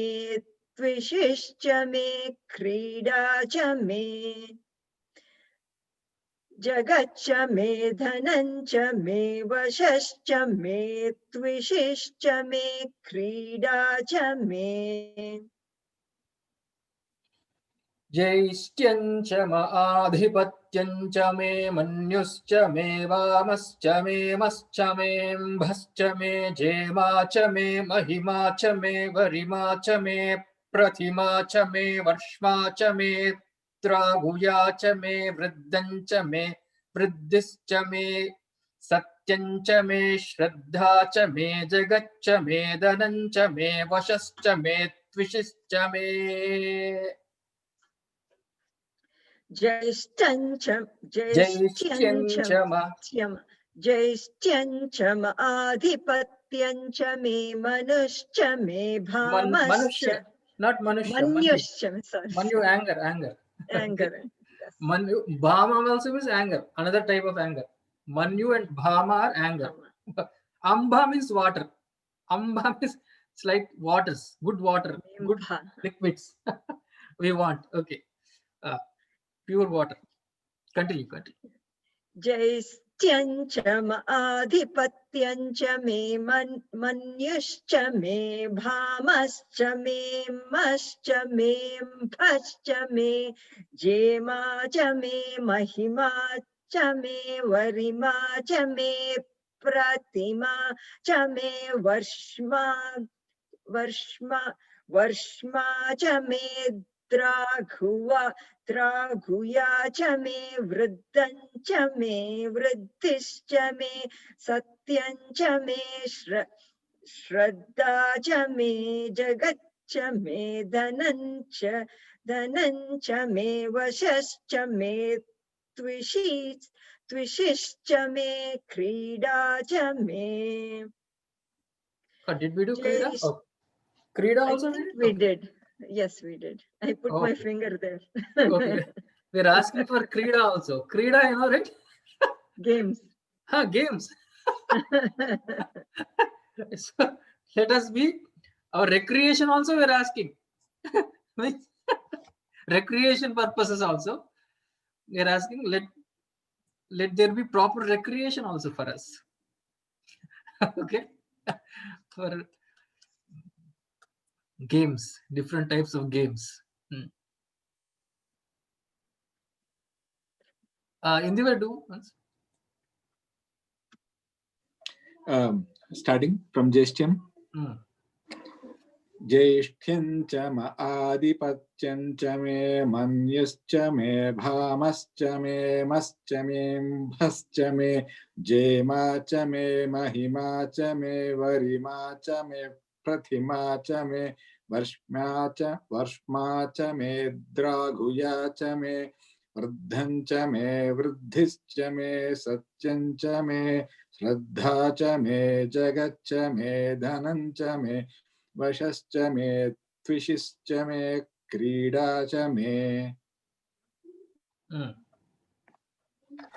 त्विषिश्च मे क्रीडा च मे जगच्च मे धनञ्च मे वशश्च मे त्विषिश्च मे क्रीडा च मे ज्येष्ठ्यञ्च म आधिपत्यञ्च मे मन्युश्च मे वामश्च मे मश्च मेऽम्भश्च मे जेमा च मे महिमा च मे वरिमा च मे प्रथिमा च मे वर्ष्मा च मे द्रागुया च मे वृद्धञ्च मे वृद्धिश्च मे सत्यञ्च मे श्रद्धा च मे जगच्च मे धनञ्च मे वशश्च मे त्विषिश्च मे. ज्येष्ठ्यञ्च ज्येष्ठ्यञ्च ज्येष्ठ्यञ्च आधिपत्यञ्च मे मनुश्च मे भामश्च Manusha, not Manusha, Manu. मन्युश्च sorry Manu, anger, anger. anger yes. Manu, Bhama also means anger, another type of anger. Manu and Bhama are anger. Ambha means water. Ambha means it's like waters, good water, good liquids. We want, okay. Pure water. Continue, continue. ज्येष्ठ्यञ्च आधिपत्यञ्च मे मन्युश्च मे भामश्च मे मश्च मेऽम्भश्च मे जेमा च मे महिमा च मे वरिमा च मे प्रतिमा च मे वर्ष्मा च मे द्राघुया च मे वृद्धञ्च मे वृद्धिश्च मे सत्यञ्च मे श्रद्धा च मे जगच्च मे धनञ्च मे वशश्च मे त्विषिश्च मे क्रीडा च मे Did we do Krida? Oh, Krida also I think we did. Yes, we did. I put my finger there. Okay. We're asking for Krida also. Krida, you know, right? Games. Games. So, let us be our recreation also we're asking. Recreation purposes also. We're asking let there be proper recreation also for us. Okay. For games, different types of games. Hindi will do once. Starting from Jeshtyam. ज्येष्ठ्यञ्च म आधिपत्यञ्च मे मन्युश्च मे भामश्च मे मश्च मेऽम्भश्च मे जेमा च मे महिमा च मे वरिमा च मे प्रतिमा च मे वर्ष्मा च मे द्राघुया च मे वृद्धञ्च मे वृद्धिश्च मे सत्यञ्च मे श्रद्धा च मे जगच्च मे धनञ्च मे वशश्च मे त्विषिश्च मे क्रीडा च मे.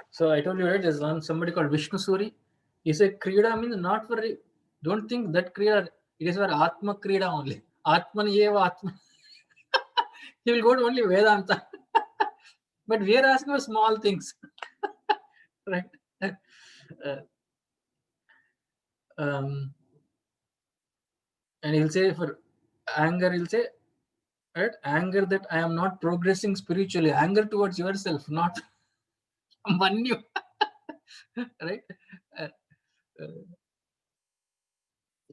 So I told you, right, there's somebody called Vishnu Suri. He said Krida means not for, don't think that Krida, it is for Atma Krida only. Atman Yeva Atma. He will go to only Vedanta. But we are asking for small things. Right? And he'll say for anger, he'll say, right? Anger that I am not progressing spiritually, anger towards yourself, not Manyu, right? Uh, uh,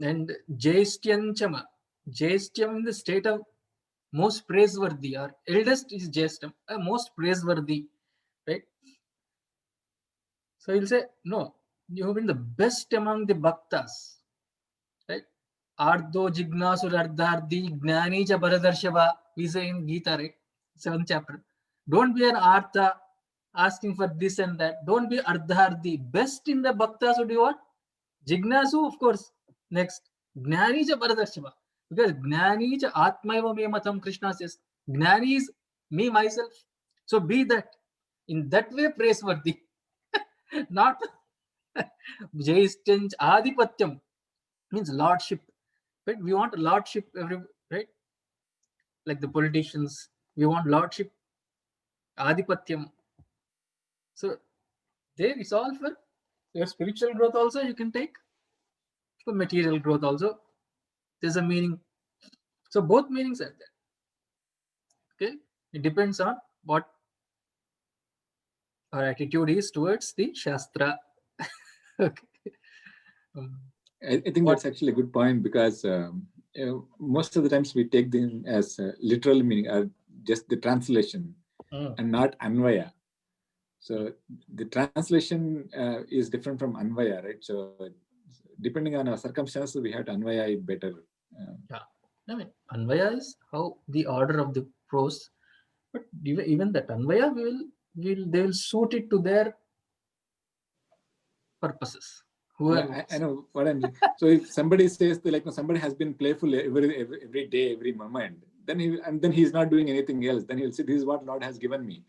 and Jestyanchama, Jestyam in the state of most praiseworthy, or eldest is Jestam, most praiseworthy, right? So he'll say, no, you have been the best among the bhaktas, right? Ardho Jignasur Ardhardi Gnani Cha Bharadarshava, we say in Gita, right? 7th chapter. Don't be an Artha asking for this and that. Don't be Ardhardi. Best in the bhaktas would be what? Jignasu, of course. Next, Gnani Cha Bharadarshava. Because Gnani Cha Atmaiva Me Matam, Krishna says. Gnani is me, myself. So be that. In that way, praiseworthy. Not Jaistinch Adipatyam means lordship. Right? We want lordship, right? Like the politicians, we want lordship, Adipatyam. So there it's all for your spiritual growth also you can take, for material growth also. There's a meaning. So both meanings are there. Okay, it depends on what our attitude is towards the Shastra. Okay. I think that's actually a good point, because most of the times we take them as literal meaning, or just the translation, and not Anvaya. So the translation is different from Anvaya, right? So depending on our circumstances, we have to Anvaya it better. Yeah, I mean, Anvaya is how the order of the prose, but even that Anvaya, they will suit it to their purposes. I know what I'm saying. So if somebody says that, like, somebody has been playful every day, every moment, then he's not doing anything else. Then he'll say, "This is what Lord has given me."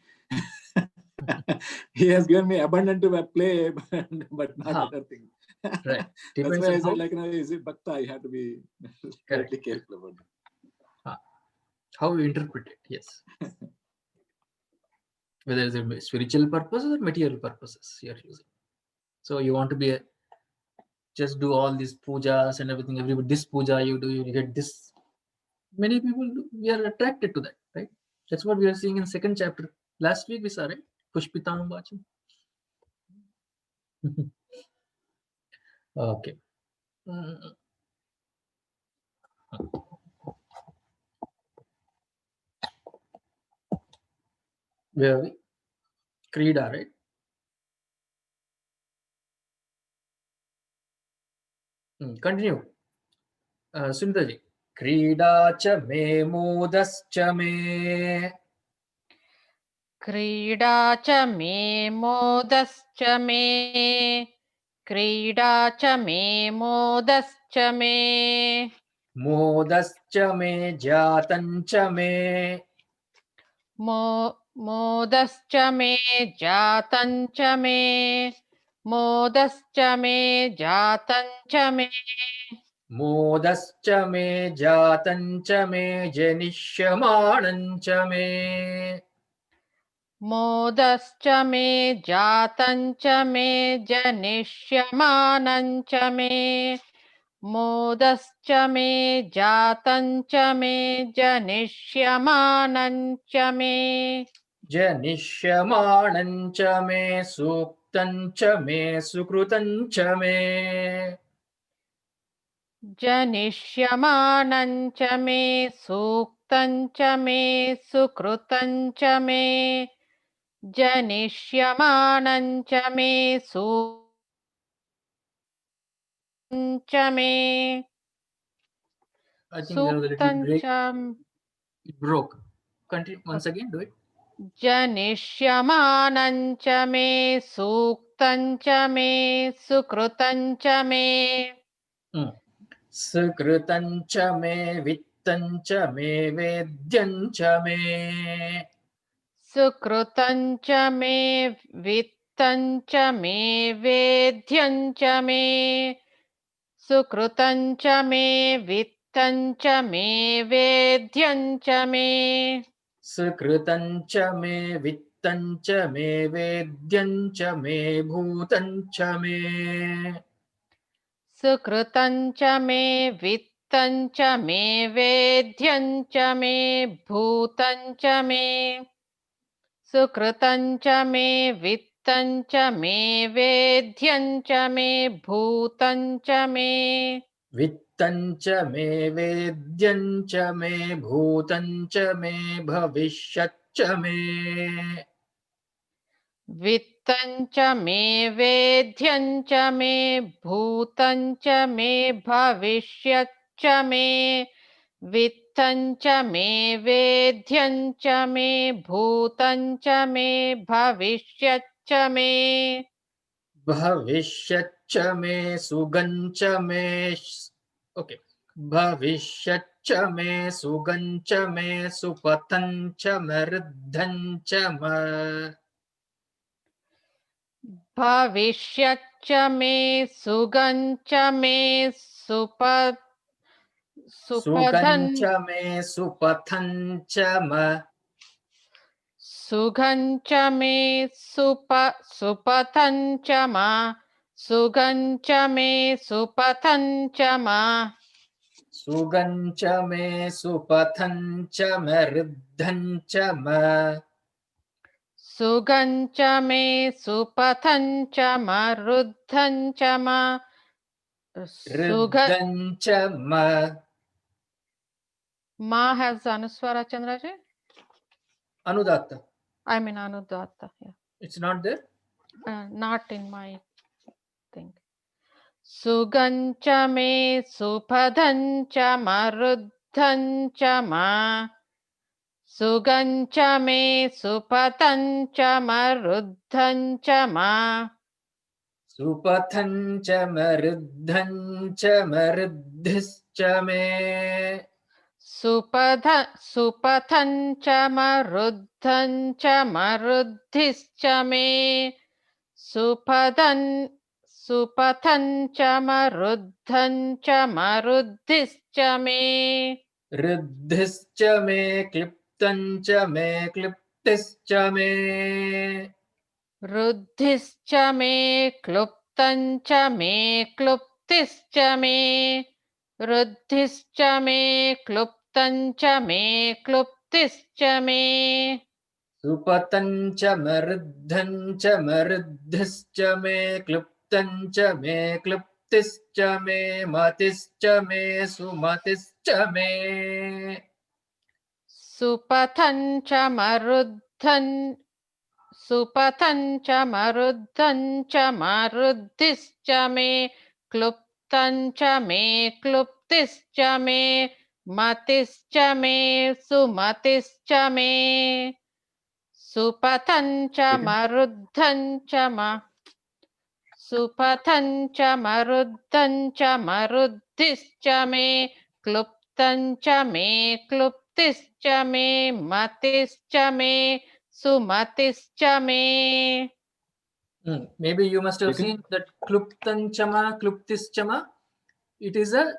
He has given me abundant to play, but not other things. Right. That's why I said, like, is it bhakta? You have to be slightly careful about it. How you interpret it, yes. Whether it's a spiritual purposes or material purposes you're using. So you want to be just do all these pujas and everything. Everybody, this puja you do, you get this. Many people do. We are attracted to that, right? That's what we are seeing in 2nd chapter. Last week we saw, right? Pushpitam Vacham. Okay. Where are we? Krida, right? Continue. Sundaji. Krida cha me modas cha me. क्रीडा च मे मोदश्च मे क्रीडा च मे मोदश्च मे मोदश्च मे जातञ्च मे मोदश्च मे जातञ्च मे मोदश्च मे जातञ्च मे मोदश्च मे जातञ्च मे जनिष्यमाणञ्च मे मोदश्च मे जातञ्च मे जनिष्यमानञ्च मे मोदश्च मे जातञ्च मे जनिष्यमानञ्च मे जनिष्यमाणञ्च मे सूक्तञ्च मे सुकृतञ्च मे जनिष्यमानञ्च मे सूक्तञ्च मे सुकृतञ्च मे जनिष्यमानञ्च मे सूक्तञ्च मे I think there was a little break. सूक्तञ्च It broke. Continue once again. Do it. जनिष्यमानञ्च मे सूक्तञ्च मे सुकृतञ्च मे सुकृतञ्च मे वित्तञ्च मे वेद्यञ्च मे सुकृतञ्च मे वित्तञ्च मे वेद्यञ्च मे सुकृतञ्च मे वित्तञ्च मे वेद्यञ्च मे सुकृतञ्च मे वित्तञ्च मे वेद्यञ्च मे भूतञ्च मे सुकृतञ्च मे वित्तञ्च वित्तं च मे वेद्यं च मे भूतं च मे सुकृतं च मे वित्तं च मे वेद्यं च मे भूतं च मे वित्तं च मे वेद्यं च मे भूतं च मे भविष्यच्च मे वित्तं च मे वेद्यं च मे भूतं च मे भविष्यच्च मे वित्तं च मे वेद्यं च मे भूतं च मे भविष्यच्च मे भविष्यच्च मे सुगं च मे ओके भविष्यच्च मे सुगं च मे सुपथं च मृद्धं च म भविष्यच्च मे सुगं च मे सुगं सुपदं च मे सुपथं च म सुगं च मे सुपथं च म सुगं च मे सुपथं च म सुगं च मे सुपथं च मृद्धं च म सुगं च मे सुपथं च मरुद्धं च म सुग ऋद्धं च म Ma has Anuswara Chandraji? अनुदात्त I mean Anudatta. Yeah. it's not there. Not in my thing. Sugan cha me supadhan cha maruddhan cha ma. Sugan cha me supadhan cha maruddhan cha ma. सुपथं च मृद्धं च मृद्धिश्च मे Supathan cha maruddhan cha maruddhischa me. Supathan cha maruddhan cha maruddhischa me. ऋद्धिश्च मे क्लिप्तं च मे क्लिप्तिश्च मे Ruddhischa me kluptan cha me kluptischa me. Ruddhischa me kluptan cha me kluptischa me. सुपतं च मृद्धं च मृद्धिश्च मे क्लिप्तं च मे क्लिप्तिश्च मे मतिश्च मे सुमतिश्च मे Supathan cha maruddhan Supathan cha maruddhan cha maruddhischa me kluptan cha me kluptischa me matischa me sumatischa me Supathan cha Second. maruddhan cha ma Supathan cha maruddhan cha maruddhischa me kluptan cha me kluptischa me matischa me sumatischa me. Maybe you must have Second. seen that kluptan chama kluptis chama. It is a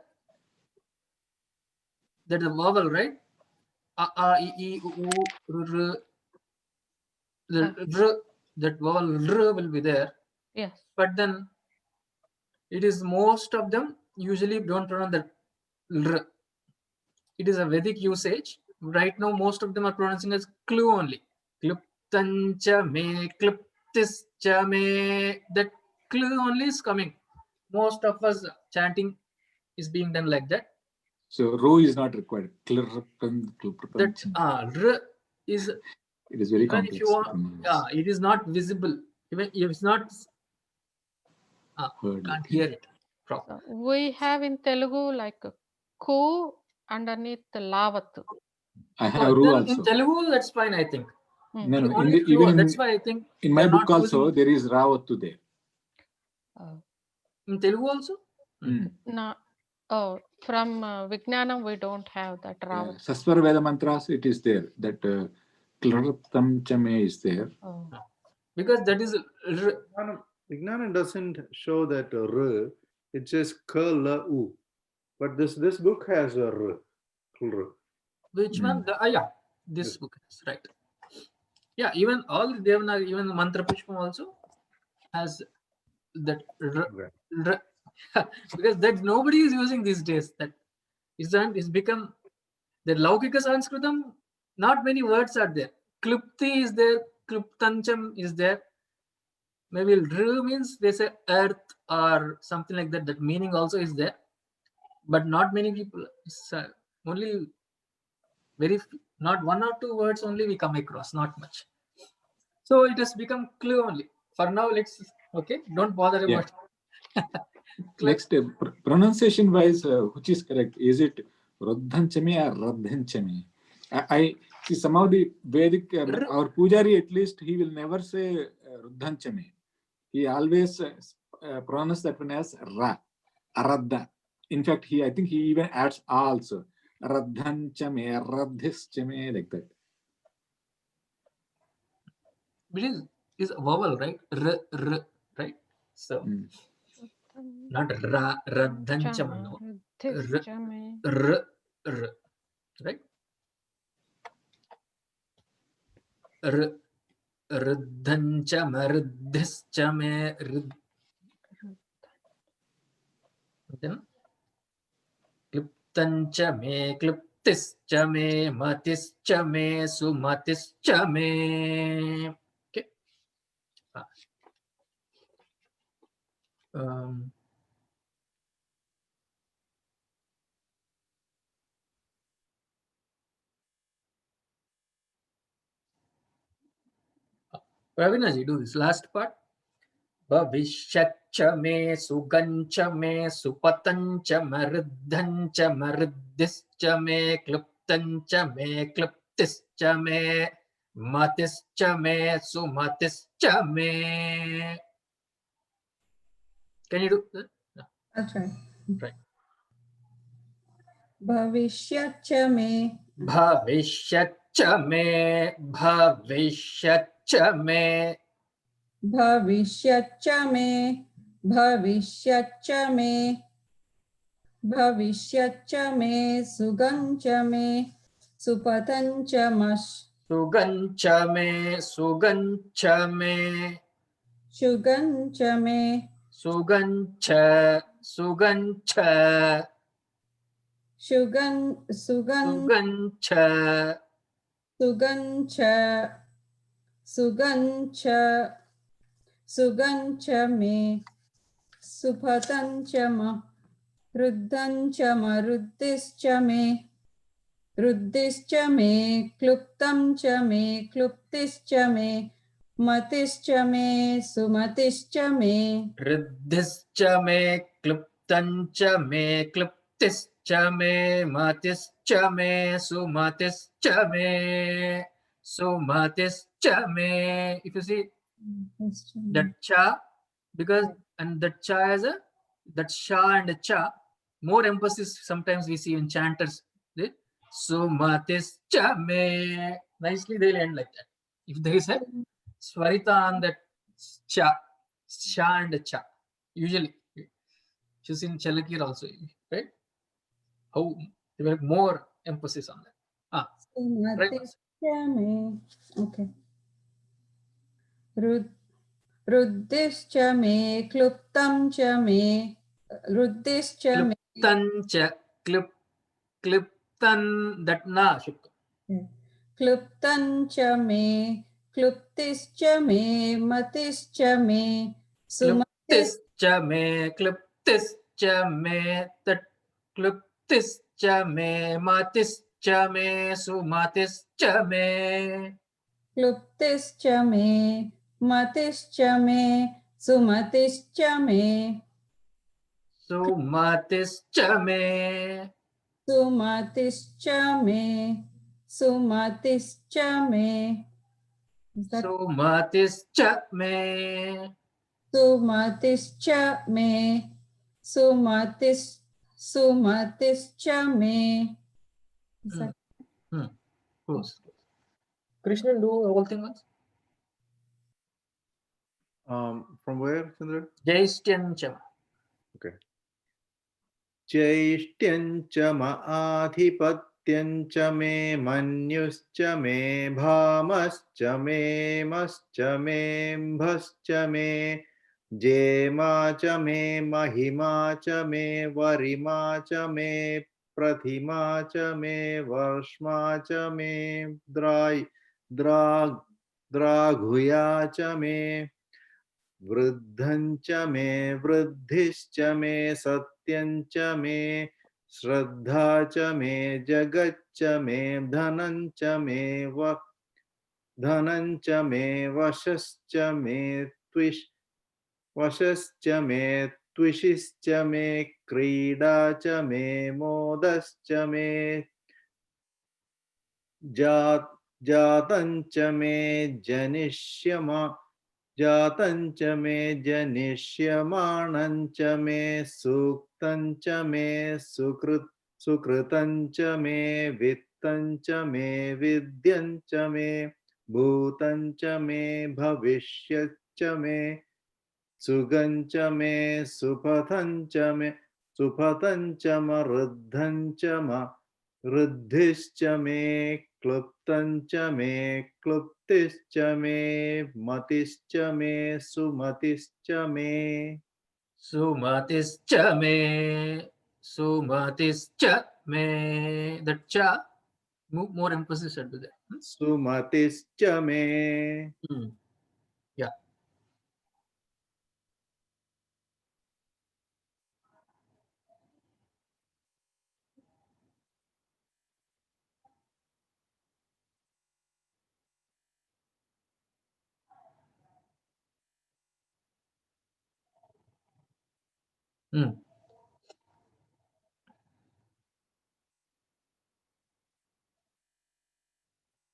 that is a vowel, right? A I I U R. The r, that vowel r will be there, Yes. but then it is most of them usually don't pronounce that r. It is a Vedic usage. Right now, most of them are pronouncing as clue only. Kluptan cha me, kluptis cha me. That clue only is coming. Most of us chanting is being done like that. So ro is not required. That r is It is very even complex. if you want, it is not visible. Even if it's not, Heard. can't hear it properly. So we have in Telugu like ku underneath the lavatu. I have ru Then also. in Telugu, that's fine, I think. No, no. Only Even that's why I think in they my are book not also using- there is ravatu there. in Telugu also. No. Oh, from Vijnanam we don't have that ravatu. Saswara Veda mantras it is there. That Klartam Chame is there. Oh. Because that is Vijnana doesn't show that r. It says ka u, but this book has a r. which one? Yeah, this book is right. Yeah, even all the Devanagari, even Mantra Pushpam also has that r, because that nobody is using these days. That is become the Laukika Sanskritam. Not many words are there. Klupti is there, Kluptancham is there. Maybe Ru means they say earth or something like that. That meaning also is there, but not many people. It's, only not one or two words only we come across, not much. So it has become clue only. For now, let's okay. Don't bother about. Next, pronunciation wise, which is correct? Is it Ruddhanchami or Radhanchami? I see some of the Vedic, our Pujari at least, he will never say Ruddhanchami. He always pronounce that one as Ra, Aradha. In fact, I think he even adds A also. Radhanchame, Radhischame, like that. Because is a vowel, right? R, right? So not Ra, Radhancham, no. R, right? R, Ruddhancham, Ruddhischame, then Kluptanchame, Kluptischame, Matischame, Sumatischame. Okay. Ravinaji, do this last part. Bhavishyatcha me, Sugancha me, Supatancha Maruddhancha Maruddhischa me, Kluptancha me, Kluptischa me, Matischa me, Sumatischa me. Can you do that? No. I'll try. Right. Bhavishyatcha me. Bhavishyatcha me, Bhavishyatcha me. Bhavishyatcha me. Bhavishyatcha me. Bhavishyatcha me. Sugancha me. Supatancha mash. Sugancha me, Sugancha me. Sugancha me. Sugancha, Sugancha, Sugancha, Sugancha, Sugancha, Sugancha me, Supatancha ma, Ruddhancha ma, Ruddhischa me, Ruddhischa me, Kluptamcha me, Kluptischa me, Matischa me, Sumatischa me, Riddhischa me, Kluptancha me, Kluptischa me, Matischa me, Sumatischa me, Sumatischa me. If you see that cha, because and that cha is that sha and cha, more emphasis sometimes we see in chanters. Sumatischa me. Nicely they'll end like that. If there is a Swarita on that cha, sha and cha. Usually, she's in Chalakir also, right? How they will have more emphasis on that. Right. Sumatischa me. Okay. Ruddhischa me, Kluptamcha me, Ruddhischa me. Kluptancha, kliptan, that na shukta. Kluptancha me, Kluptischa me, Matischa me, Kluptischa me, Kluptischa me, that Kluptischa me, Matischa me, Sumatischa me. Kluptischa me, Matischa me, Sumatischa me, Sumatischa me. Sumatischa me, Sumatischa me. Is that Sumatischa me. Sumatischa me, Sumatischa me. Is that Close. Krishna, do whole thing once. From where, Chandra? Jaistyancha. Okay. Jaistyancha ma'adhipatyancha me manyuscha me bhamascha me mascha me bhascha me jemacha me mahimacha me varimacha me प्रतिमा च मे वर्ष्मा च मे द्राघुया च मे वृद्धं च मे वृद्धिश्च मे सत्यं च मे श्रद्धा च मे जगच्च मे धनं च मे वशश्च मे वशश्च मे त्विषिश्च मे क्रीडा च मे मोदश्च मे जातं च मे जातं च मे जनिष्यमाणं च मे सूक्तं च मे सुकृतं च मे वित्तं च मे विद्यं च मे भूतं च मे भविष्यच्च मे सुगं च मे सुपथं च मरुद्धं च वृद्धिश्च मे क्लुप्तं च मे क्लुप्तिश्च मे मतिश्च मे सुमतिश्च मे सुमतिश्च मे सुमतिश्च मे. That cha, more emphasis should be there. सुमतिश्च may. Yeah.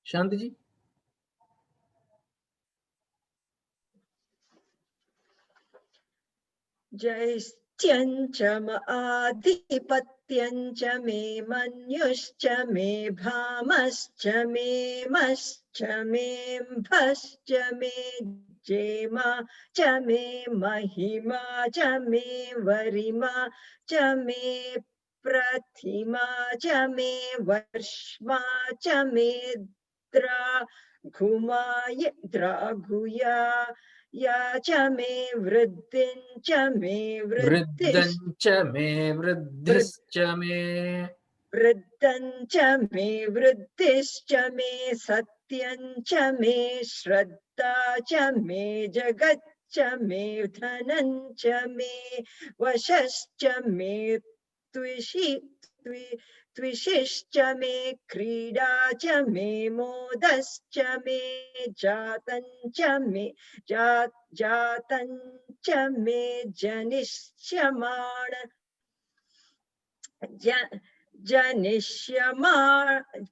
Shanti ji. जैश्च्यञ्च आधिपत्यञ्च मे मन्युश्च मे भामश्च मे मश्च मे भश्च मे जेमा च मे महिमा च मे वरिमा च मे प्रतिमा च मे वर्ष्मा च मे द्राघुया या च मे वृद्धिं च मे वृद्धञ्च मे वृद्धिश्च मे वृद्धं च मे वृद्धिश्च मे सत्यं च मे श्रद्धा च मे जगच्च मे धनं च मे वशश्च मे त्विषिश्च मे क्रीडा च मे मोदश्च मे जातं च मे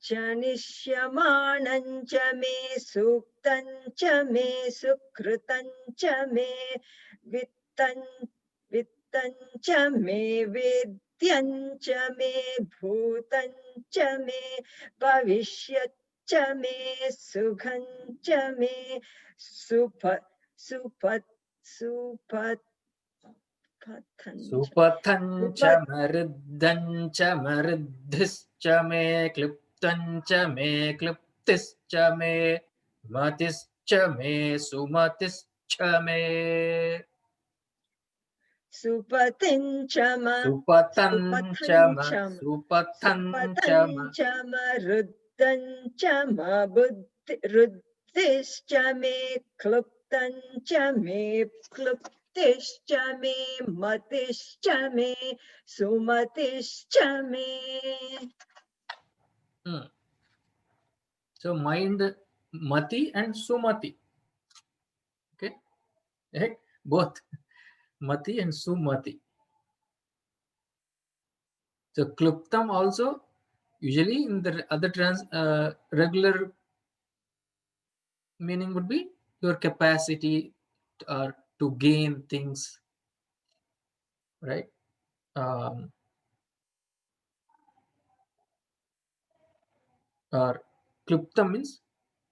जनिष्यमाणं च मे सूक्तं च मे सुकृतं च मे वित्तं च मे वेद्यं च मे भूतं च मे भविष्यच्च मे सुखं च मे सुपथं च मरुद्धं च मरुद्धिश्च मे क्लुप्तं च मे क्लुप्तिश्च मे मतिश्च मे सुमतिश्च मे सुपथं च मरुद्धं च रुद्धिश्च मे क्लुप्तं च मे क्लुप्तिश्च मे मतिश्च मे सुमतिश्च मे. So mind, mati and sumati. Okay, right? Both mati and sumati. So kluptam also usually in the other regular meaning would be your capacity to gain things, right? Or kluptam means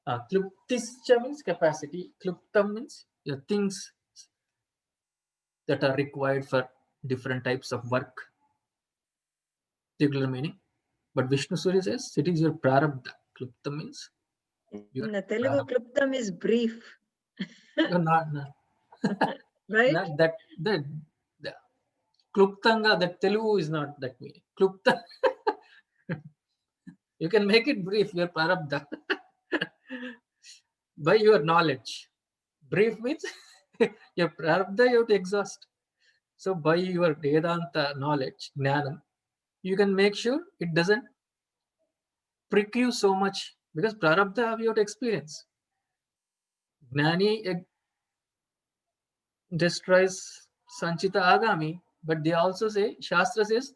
kluptischa means capacity. Kluptam means the things that are required for different types of work. Particular meaning. But Vishnu Surya says it is your prarabdha. Kluptam means In Telugu, kluptam is brief. not Right? not that the kluptanga, that Telugu is not that meaning. Klupta You can make it brief, your prarabdha. By your knowledge. Brief means your prarabdha you have to exhaust. So by your Vedanta knowledge, jnanam, you can make sure it doesn't prick you so much, because prarabdha you have to experience. Jnani destroys sanchita agami, but they also say, Shastra says,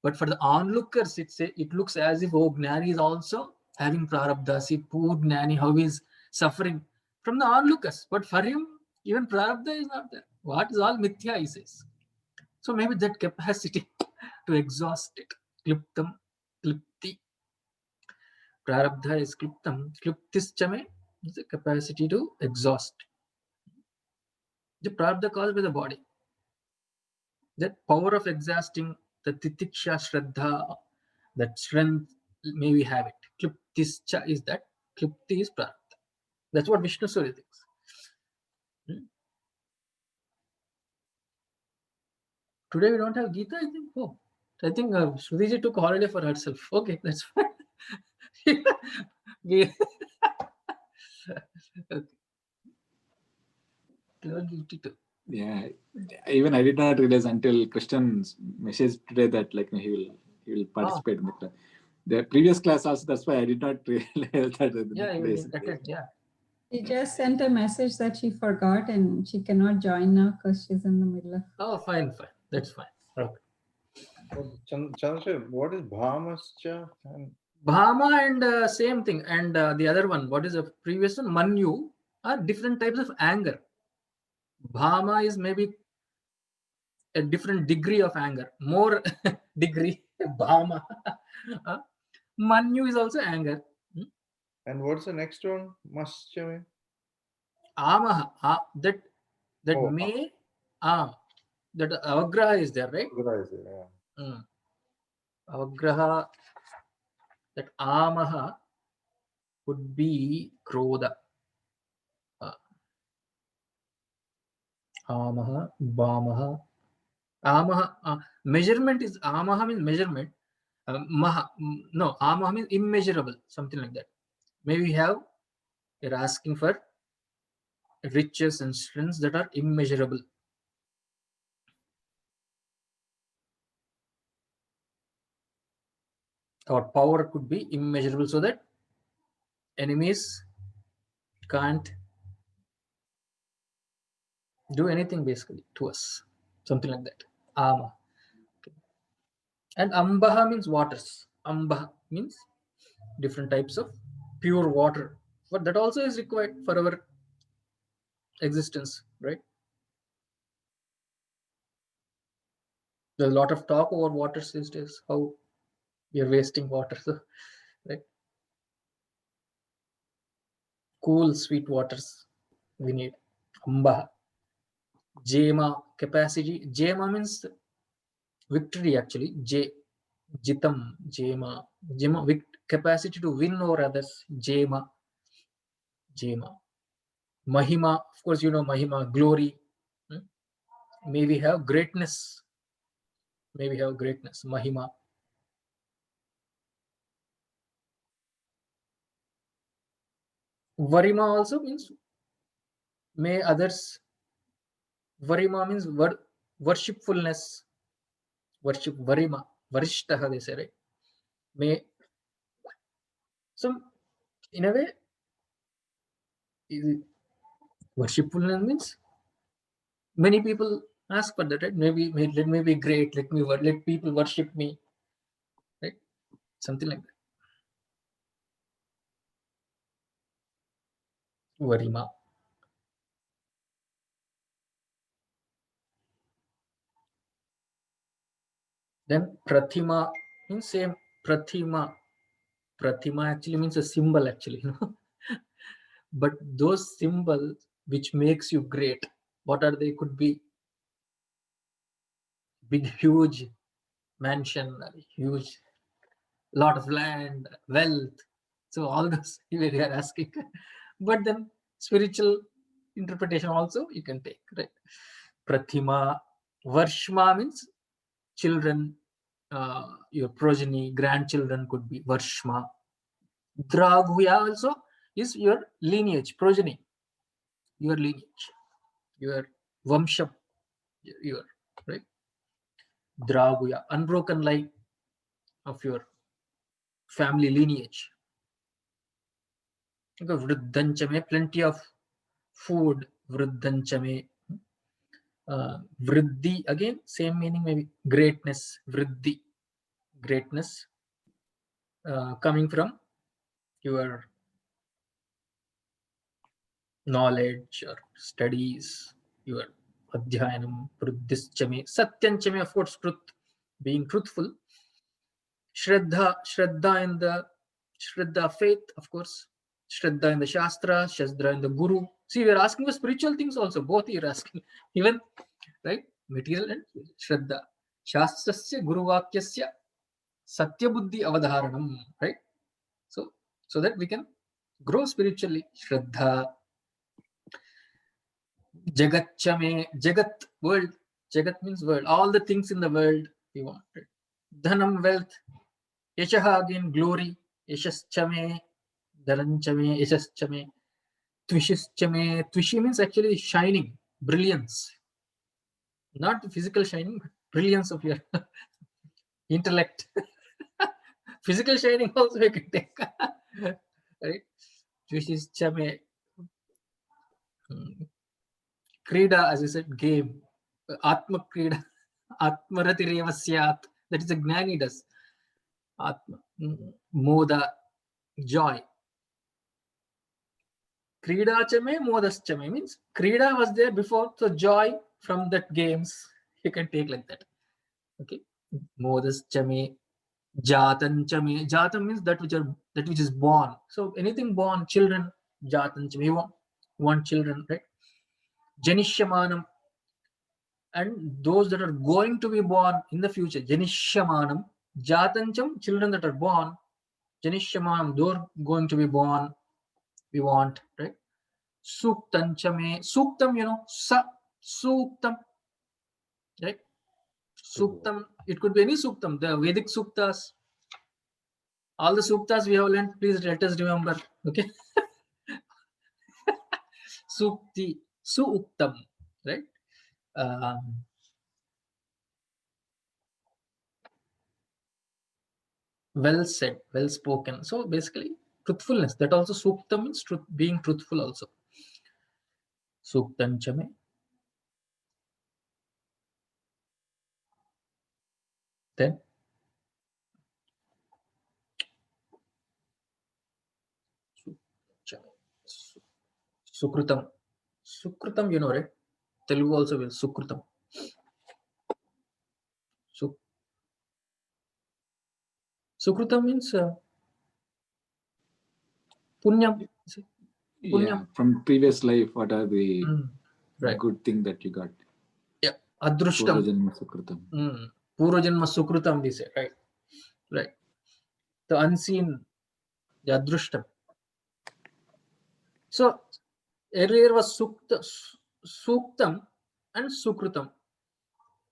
but for the onlookers, it looks as if, oh, Gnani is also having prarabdha. See, poor Gnani, how he is suffering from the onlookers. But for him, even prarabdha is not there. What is all mithya, he says. So maybe that capacity to exhaust it. Kliptam, klipti. Prarabdha is kliptam. Kliptischame is the capacity to exhaust. The prarabdha caused by the body. That power of exhausting, the titiksha shraddha, that strength, may we have it. Kliptischa is that. Klipti is prarabdha. That's what Vishnu Surya thinks. Today we don't have Gita, I think. Oh, I think Shrudiji took a holiday for herself. Okay, that's fine. Okay. 11:52. Yeah, even I did not realize until Christian's message today that like he will participate in the class. The previous class also, that's why I did not realize that. Yeah, you didn't attend. Yeah. She just sent a message that she forgot and she cannot join now because she's in the middle of. Oh, fine. That's fine. Okay. Chandrasekhar, what is Bhamascha? And Bhama and same thing. And the other one, what is the previous one? Manyu, are different types of anger. Bhama is maybe a different degree of anger, more degree. Bhama. Manyu is also anger. and what's the next one? Maschame? Amaha, that Oh, may, that avagraha is there, right? yeah. Avagraha, that amaha would be krodha. Amaha, bamaha. Amaha, measurement is, amaha means measurement. No, amaha means immeasurable, something like that. Maybe you're asking for riches and strengths that are immeasurable. Or power could be immeasurable, so that enemies can't do anything basically to us. Something like that. Ama. Okay. And ambaha means waters. Ambaha means different types of pure water. But that also is required for our existence, right? There's a lot of talk over water these days, how we are wasting water. So, right? Cool, sweet waters we need. Ambaha. Jema, capacity. Jema means victory actually. Jitam, Jema. Jema, capacity to win over others. Jema. Mahima, of course, you know Mahima, glory. May we have greatness. Mahima. Varima also means may others. Varima means worshipfulness. Worship, Varima. Varishtaha, they say, right? May. So, in a way, worshipfulness means many people ask for that, right? Maybe let me be great. Let people worship me, right? Something like that. Varima. Then Pratima means same. Pratima actually means a symbol, actually, you know. But those symbols which makes you great, what are they? Could be big, huge mansion, huge lot of land, wealth. So all those we are asking. But then spiritual interpretation also you can take, right? Pratima. Varshma means children, your progeny, grandchildren could be Varshma. Draghuya also is your lineage, progeny, your lineage, your Vamsham, your right. Draghuya, unbroken line of your family lineage. Vruddhanchame, plenty of food. Vruddhanchame. Vriddhi, again, same meaning, maybe greatness. Vriddhi, greatness, coming from your knowledge or studies, your adhyanam. Vriddhischame. Satyanchame, of course, truth, being truthful. Shraddha, Shraddha in the Shraddha, faith, of course. Shraddha in the Shastra, Shastra in the Guru. See, we are asking for spiritual things also. Both you are asking. Even, right? Material and Shraddha. Shastrasya Guru Vakyasya Satya Buddhi Avadharanam. Right? So that we can grow spiritually. Shraddha. Jagatchame. Jagat, world. Jagat means world. All the things in the world we want. Right? Dhanam, wealth. Yashaha, again, glory. Yashaschame. Dharanchame, Yashaschame, Tvishischame. Tvishi means actually shining, brilliance. Not the physical shining, but brilliance of your intellect. Physical shining also you can take. Right? Tvishischame. Krida, as I said, game. Atma Krida. Atmaratireva syat. That is a Gnani does. Atma. Moda, joy. Krida chame, modaschame means Krida was there before, so joy from that games you can take like that. Okay, modaschame, jatanchame. Jatam means that which is born. So anything born, children, jatanchame. You want children, right? Janishamanam, and those that are going to be born in the future. Janishamanam, jatancham, children that are born. Janishamanam, those going to be born. We want, right? Suktanchame. Suktam, Suktam, right? Suktam, it could be any Suktam, the Vedic Suktas. All the Suktas we have learned, please let us remember. Okay. Sukti, Suuktam, right? Well said, well spoken. So basically, truthfulness. That also Suktam means truth, being truthful also. Suktanchame. Then Sukrutam. Sukrutam, right? Telugu also will Sukrutam. Sukrutam means Punyam. Yeah, from previous life, what are the right. good thing that you got? Yeah, Adrushtam. Purvajanma Sukrutam. Purvajanma Sukrutam, we say, right? Right. The unseen, the Adrushtam. So earlier was Suktam and Sukrutam.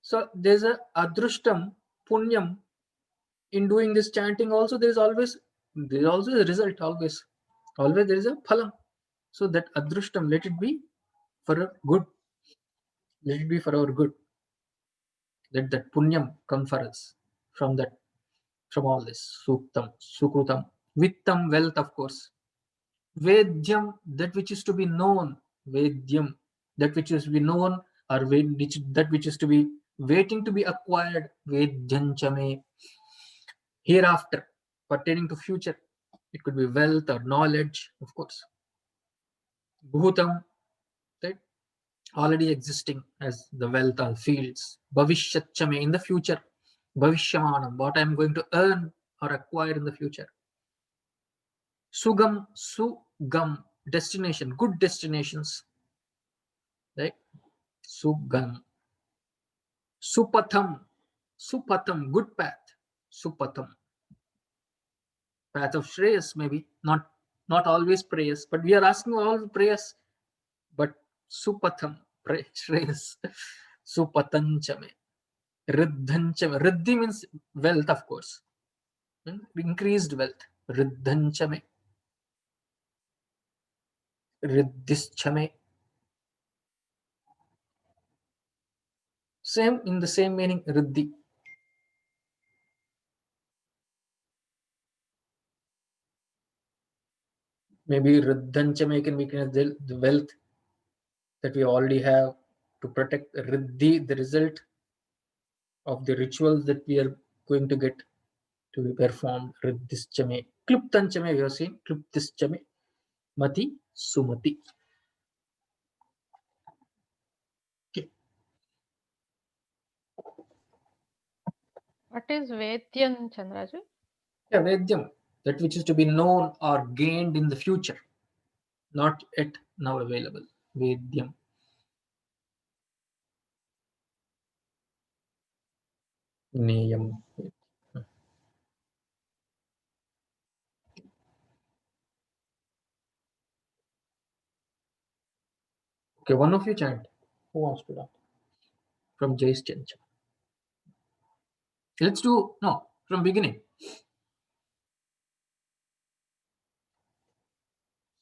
So there's a Adrushtam, Punyam. In doing this chanting also, there is also a result, always there is a phalam. So that Adrushtam, let it be for our good. Let it be for our good. Let that Punyam come for us from all this. Suktam, Sukrutam, Vittam, wealth, of course. Vedyam, that which is to be known. Vedyam, that which is to be known, or that which is to be waiting to be acquired. Vedyanchame, hereafter, pertaining to future. It could be wealth or knowledge, of course. Bhutam, right? Already existing as the wealth or fields. Bhavishyachame, in the future. Bhavishyamanam, what I am going to earn or acquire in the future. Sugam, destination, good destinations. Right? Sugam. Supatham, good path. Supatham. Path of Shreyas, maybe. Not always prayers, but we are asking all the prayers. But Supatham, Shreyas. Supatanchame. Riddhancha me. Riddhi means wealth, of course. Increased wealth. Riddhancha me. Riddhischa me. Same, in the same meaning, riddhi. Maybe riddhancha me can be the wealth that we already have to protect. Riddhi, the result of the rituals that we are going to get to be performed. Riddhischa me. Kluptancha me, we are saying. Kluptischa me. Mati, sumati. Okay. What is Vedyan, Chandraju? Yeah, Vedyam, that which is to be known or gained in the future, not yet now available. Vedyam. Neyam. Okay, one of you chant. Who wants to chant? From Jay's Chencha. Let's do, no, from beginning.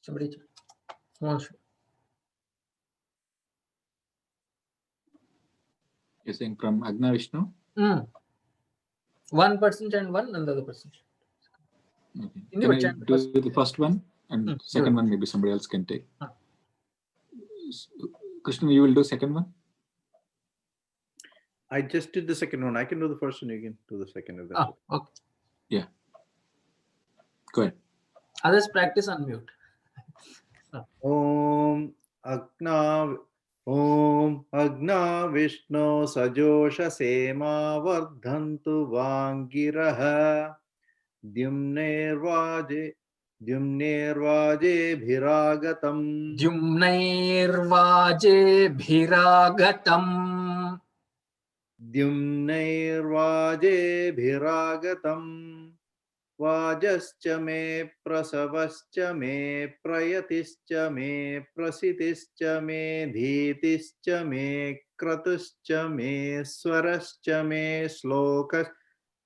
Somebody chant. Who wants to? You're saying from Agna Vishnu? One person chant one and the other person chant. Okay. In Can the I chant do first. the first one and second one maybe somebody else can take? Krishna, you will do second one? I just did the second one. I can do the first one. You can do the second. If that's okay. Okay. Yeah. Go ahead. Others practice on mute. Om Agna Vishnu Sajosha Sema Vardhantu Vangiraha Dyumnervaje Bhiragatam Dyumnairvaje bhiragatam. Dyumnervaje Bhiragatam Vajascha me prasavascha me prayatischa me prasitischa me dhitischa me kratuscha me swarascha me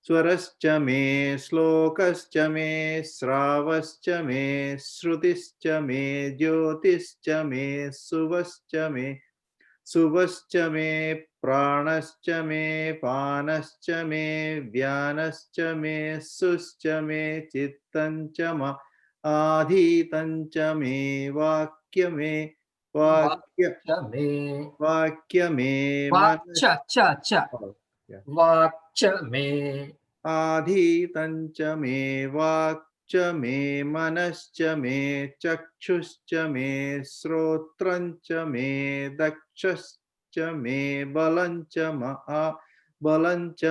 swarascha me slokascha me sravascha me shrutischa me jyotischa me suvascha me Subhascha me pranascha me panascha me vyanascha me suscha me chittancha ma adhitancha me vakya me Vacha cha cha. Vacha me. adhitancha me vakcha me manascha me chakshuscha me srotrancha me dakshascha me balancha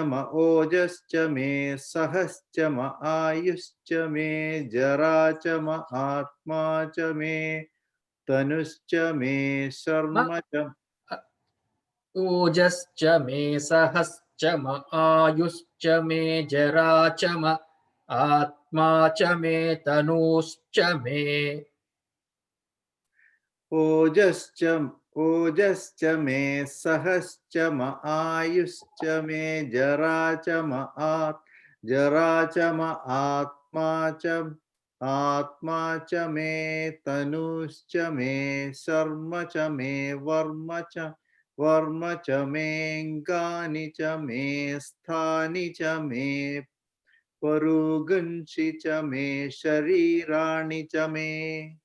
ma ojascha me sahascha ma ayuscha me jaracha ma atmacha me tanuscha me sarmacha Ojascha me sahascha ma ayuscha me jaracha ma atmacha me tanuscha me. Ojascha me sahascha ma ayuscha me jaracha ma atmacha me tanuscha me sarmacha me varmacha me ganicha me sthanicha me parugunchicha me shariranicha me.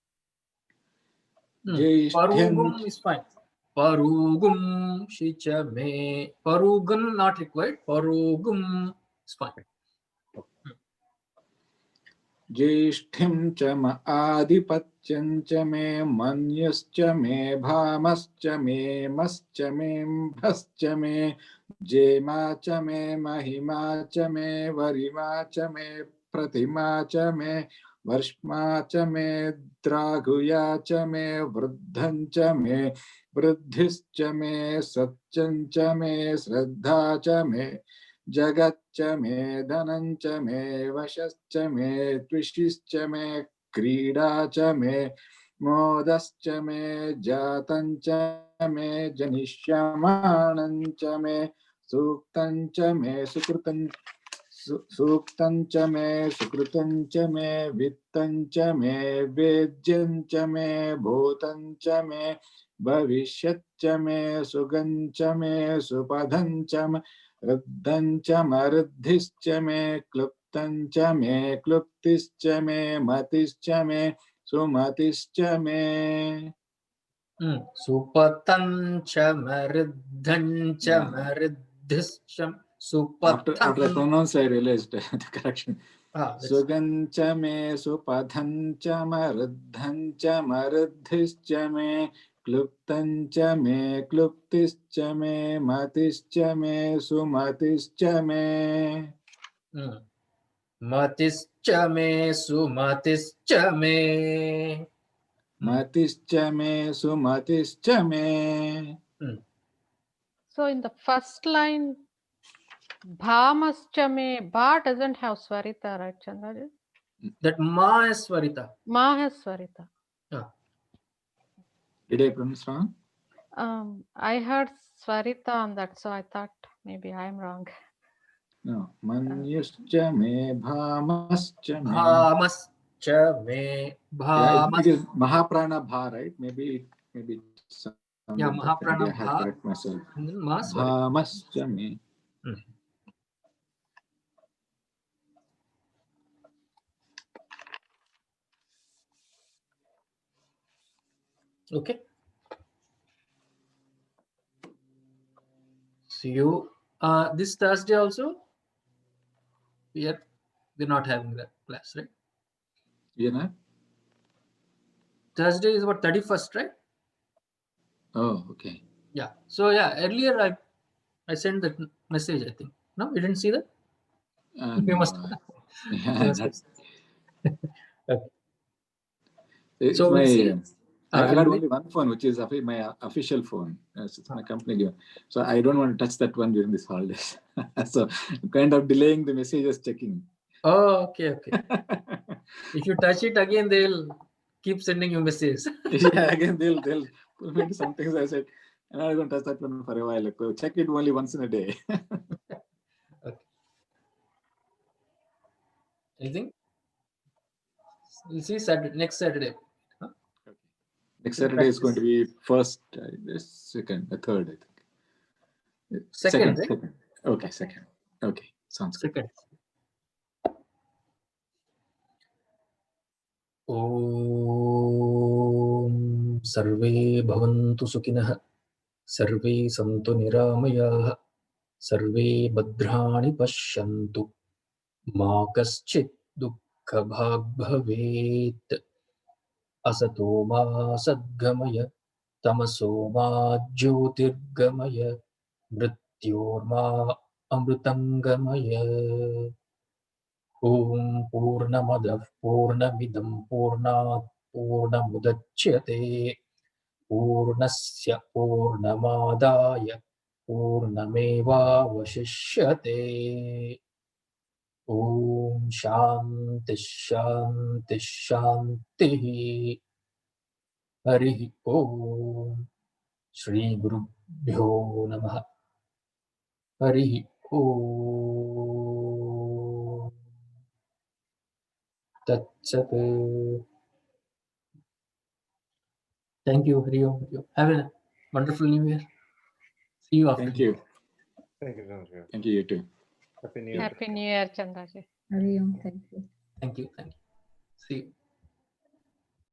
Parugum is fine. Parugum shicha me. Parugun not required. Parugum is fine. ज्येष्ठिं च म आधिपत्यं च मे मन्युश्च मे भामश्च मे मश्च मे भश्च मे जेमा च मे महिमा च मे वरिमा च मे प्रतिमा च मे वर्ष्मा च मे द्राघुया च मे वृद्धं च मे वृद्धिश्च मे सत्यं च मे श्रद्धा च मे जगच्च मे धनञ्च मे वशश्च मे त्विषिश्च मे क्रीडा च मे मोदश्च मे जातञ्च मे जनिष्यमाणञ्च मे सूक्तं च मे सुकृतं सूक्तं च मे सुकृतं च मे वित्तं च मे वेद्यं च मे भूतं च मे भविष्यत् च मे सुगं च मे सुपदं च मे रुद्धं च मरुद्धिश्च मे क्लुप्तं च मे क्लुप्तिश्च मे मतिश्च मे सुमतिश्च मे Supatancha maridhancha maridhischam After I supatan. pronounced, I realized the correction. That's सुगंच may सुपथंच मरुद्धंच मरुद्धिश्च may क्लुप्तंच may क्लुप्तिश्च may मतिश्च may सुमतिश्च may matischa me sumatischa me. मतिश्च may सुमतिश्च may. So in the first line, bhamascha me, ba doesn't have swarita, right, Chandraji? That ma is swarita. Ma has swarita. Did I pronounce wrong? I heard swarita on that, so I thought maybe I am wrong. No. Manyuscha me bhamascha me. Bhamascha me. Yeah, it is Bhamas. Mahaprana Bha, right? Maybe some Yeah, maybe Mahaprana I have Bha. correct myself. And then ma swarita. Bhamascha me. Okay. See you this Thursday also. We're not having that class, right? You know? Thursday is about 31st, right? Oh, okay. Yeah. So yeah, earlier I sent that message, I think. No, you didn't see that? You No, must. yeah, You must have. that's Okay. it's So we'll see. I Will got we- only one phone, which is my official phone. Yes, it's my company given. So I don't want to touch that one during this holidays. So I'm kind of delaying the messages checking. Oh, okay. If you touch it again, they'll keep sending you messages. Yeah, again they'll pull me into some things. I said, I'm not going to touch that one for a while. Like, check it only once in a day. Okay. Anything? We'll see next Saturday. Huh? Okay. Next Saturday is going to be first, second, third, I think. Second, right? Second. Okay, second. Okay, sounds good. Second. ॐ सर्वे भवन्तु सुखिनः सर्वे सन्तु निरामयाः सर्वे भद्राणि पश्यन्तु मा कश्चित् दुःखभाग् भवेत् असतो मा सद्गमय तमसो मा ज्योतिर्गमय मृत्योर्मा अमृतङ्गमय ॐ पूर्णमदः पूर्णमिदं पूर्णात् पूर्णमुदच्यते पूर्णस्य पूर्णमादाय पूर्णमेवावशिष्यते ॐ शान्तिः शान्तिः शान्तिः हरिः ॐ श्रीगुरुभ्यो नमः हरिः ॐ तत्सत् Thank you, Hari Om. Have a wonderful New Year. See you after. Thank you. Thank you, Chandra. Thank you, you too. Happy New Year. Happy New Year, Chandraji. Hari Om, thank you. Thank you. See you.